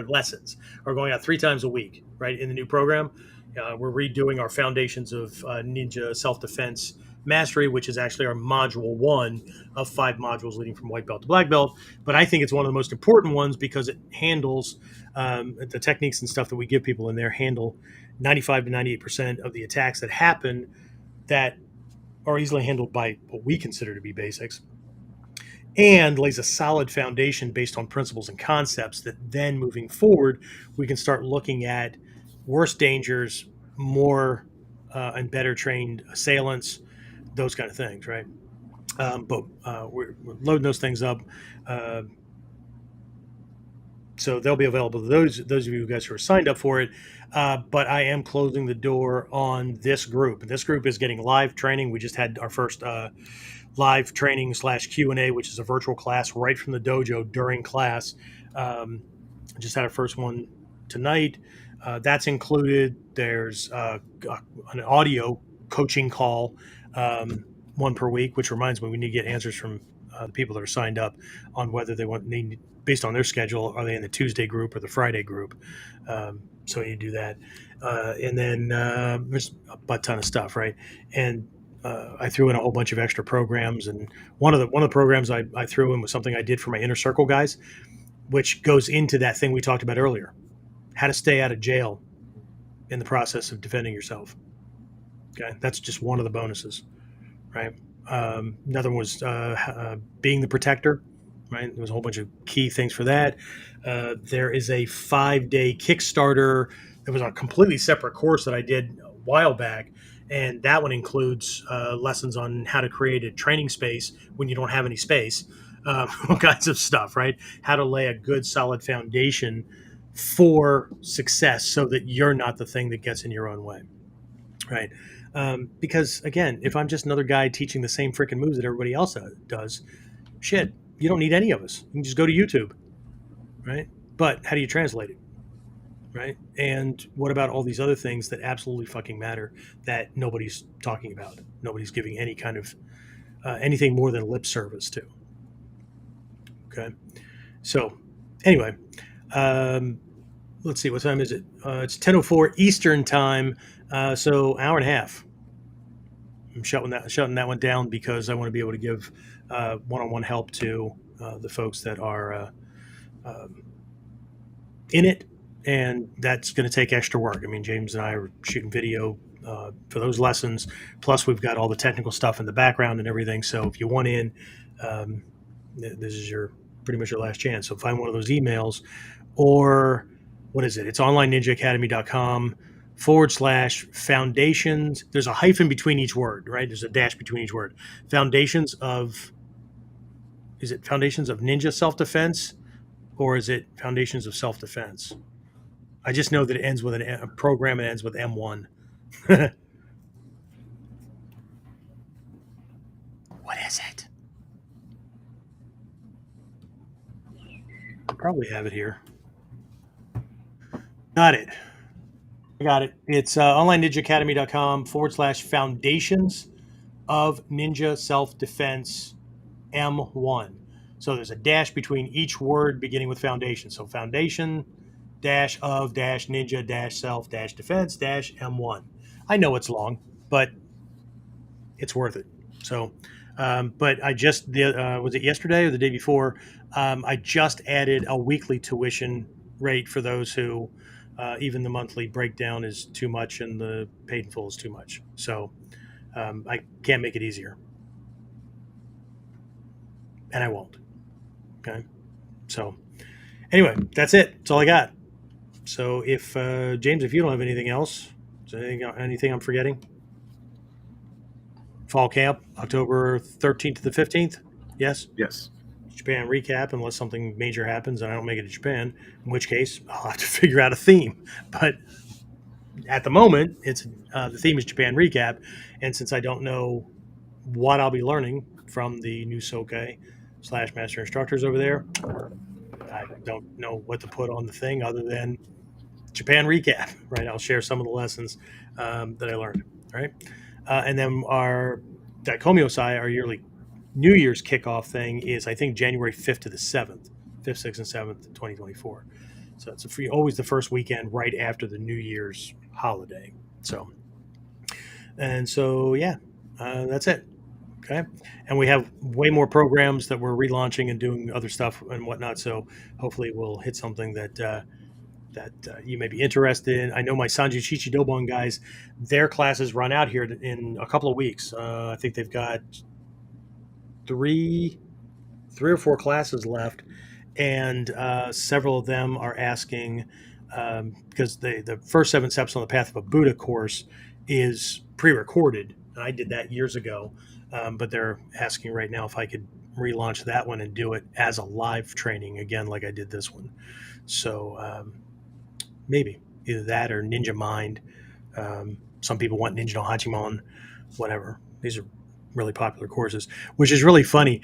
lessons are going out 3 times a week, right? In the new program, we're redoing our foundations of Ninja Self Defense Mastery, which is actually our module 1 of 5 modules leading from white belt to black belt. But I think it's one of the most important ones because it handles the techniques and stuff that we give people in there handle 95 to 98% of the attacks that happen that are easily handled by what we consider to be basics, and lays a solid foundation based on principles and concepts that then moving forward, we can start looking at worse dangers, more and better trained assailants, those kind of things, right? But we're loading those things up. Uh, so they'll be available to those of you guys who are signed up for it. But I am closing the door on this group. This group is getting live training. We just had our first live training / Q&A, which is a virtual class right from the dojo during class. Just had our first one tonight. That's included. There's an audio coaching call, one per week, which reminds me we need to get answers from the people that are signed up on whether they need, based on their schedule, are they in the Tuesday group or the Friday group. So you do that. And then there's a butt ton of stuff, right? And I threw in a whole bunch of extra programs, and one of the programs I threw in was something I did for my inner circle guys, which goes into that thing we talked about earlier: how to stay out of jail in the process of defending yourself. Okay, that's just one of the bonuses, right? Another one was being the protector, right? There was a whole bunch of key things for that. There is a 5-day Kickstarter. It was a completely separate course that I did a while back, and that one includes lessons on how to create a training space when you don't have any space, all kinds of stuff, right? How to lay a good, solid foundation for success so that you're not the thing that gets in your own way, right? Because again, if I'm just another guy teaching the same freaking moves that everybody else does, shit, you don't need any of us. You can just go to YouTube, right? But how do you translate it, right? And what about all these other things that absolutely fucking matter that nobody's talking about? Nobody's giving any kind of anything more than lip service to. Okay, so anyway, let's see, what time is it? It's 10:04 Eastern time, so hour and a half. I'm shutting that one down because I want to be able to give one-on-one help to the folks that are in it, and that's going to take extra work. I mean, James and I are shooting video for those lessons, plus we've got all the technical stuff in the background and everything. So if you want in, this is pretty much your last chance. So find one of those emails, or what is it? It's onlineninjaacademy.com /foundations. There's a hyphen between each word, right? There's a dash between each word. Foundations of Ninja Self-Defense, or is it Foundations of Self-Defense? I just know that it ends with a program. It ends with M1. What is it? I probably have it here. Got it. I got it. It's onlineninjaacademy.com /foundations of Ninja Self-Defense M1. So there's a dash between each word beginning with foundation. So foundation -of-ninja -self-defense -M1. I know it's long, but it's worth it. So, but I just, was it yesterday or the day before? I just added a weekly tuition rate for those who even the monthly breakdown is too much and the paid in full is too much. So I can't make it easier. And I won't. Okay. So anyway, that's it. That's all I got. So if James, if you don't have anything else, is there anything I'm forgetting? Fall camp, October 13th to the 15th. Yes. Yes. Japan recap, unless something major happens and I don't make it to Japan, in which case I'll have to figure out a theme. But at the moment, it's the theme is Japan recap, and since I don't know what I'll be learning from the new Soke / master instructors over there, I don't know what to put on the thing other than Japan recap. Right, I'll share some of the lessons that I learned. Right, and then our Daikomyo Sai, our yearly New Year's kickoff thing is, I think, January 5th to the 7th, 5th, 6th, and 7th, 2024. So it's always the first weekend right after the New Year's holiday. So, yeah, that's it. Okay. And we have way more programs that we're relaunching and doing other stuff and whatnot. So hopefully we'll hit something that you may be interested in. I know my Sanji Chichidobon guys, their classes run out here in a couple of weeks. I think they've got three or four classes left, and several of them are asking because the first 7 steps on the path of a Buddha course is pre-recorded. I did that years ago, but they're asking right now if I could relaunch that one and do it as a live training again, like I did this one. So maybe either that or Ninja Mind. Some people want Ninja no Hachimon, whatever. These are really popular courses, which is really funny.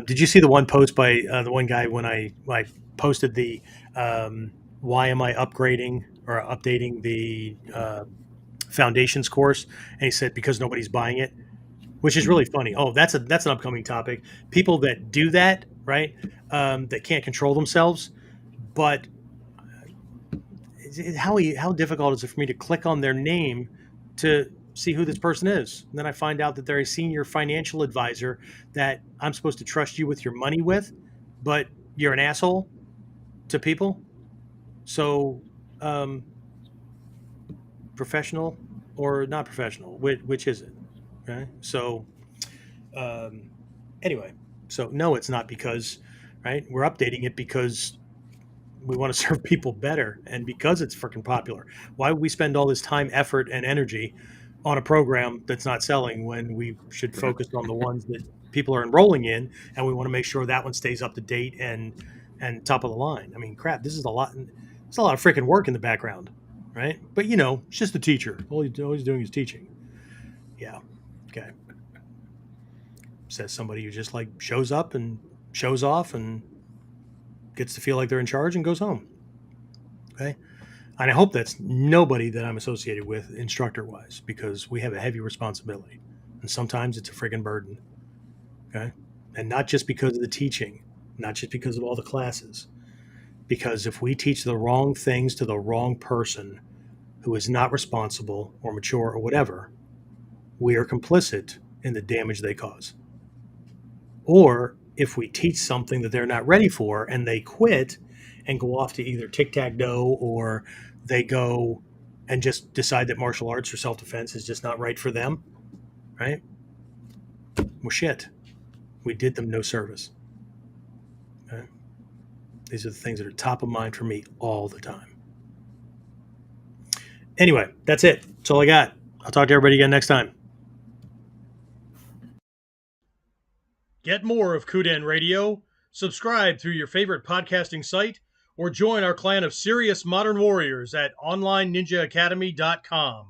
Did you see the one post by the one guy when I posted the why am I upgrading or updating the foundations course? And he said, because nobody's buying it, which is really funny. Oh, that's an upcoming topic. People that do that, right? That can't control themselves, but how difficult is it for me to click on their name to see who this person is? And then I find out that they're a senior financial advisor that I'm supposed to trust you with your money with, but you're an asshole to people. So, professional or not professional, which is it? Okay. So, anyway, so no, it's not because, right? We're updating it because we want to serve people better and because it's freaking popular. Why would we spend all this time, effort, and energy on a program that's not selling when we should focus on the ones that people are enrolling in, and we want to make sure that one stays up to date and top of the line? I mean, crap, this is a lot. It's a lot of freaking work in the background, right? But it's just a teacher. All he's doing is teaching. Yeah. Okay. Says somebody who just like shows up and shows off and gets to feel like they're in charge and goes home. Okay. And I hope that's nobody that I'm associated with instructor wise, because we have a heavy responsibility and sometimes it's a friggin' burden. Okay. And not just because of the teaching, not just because of all the classes, because if we teach the wrong things to the wrong person who is not responsible or mature or whatever, we are complicit in the damage they cause. Or if we teach something that they're not ready for and they quit and go off to either tic-tac-toe, or they go and just decide that martial arts or self-defense is just not right for them, right? Well, shit. We did them no service. Okay? These are the things that are top of mind for me all the time. Anyway, that's it. That's all I got. I'll talk to everybody again next time. Get more of KUDEN Radio, subscribe through your favorite podcasting site, or join our clan of serious modern warriors at onlineninjaacademy.com.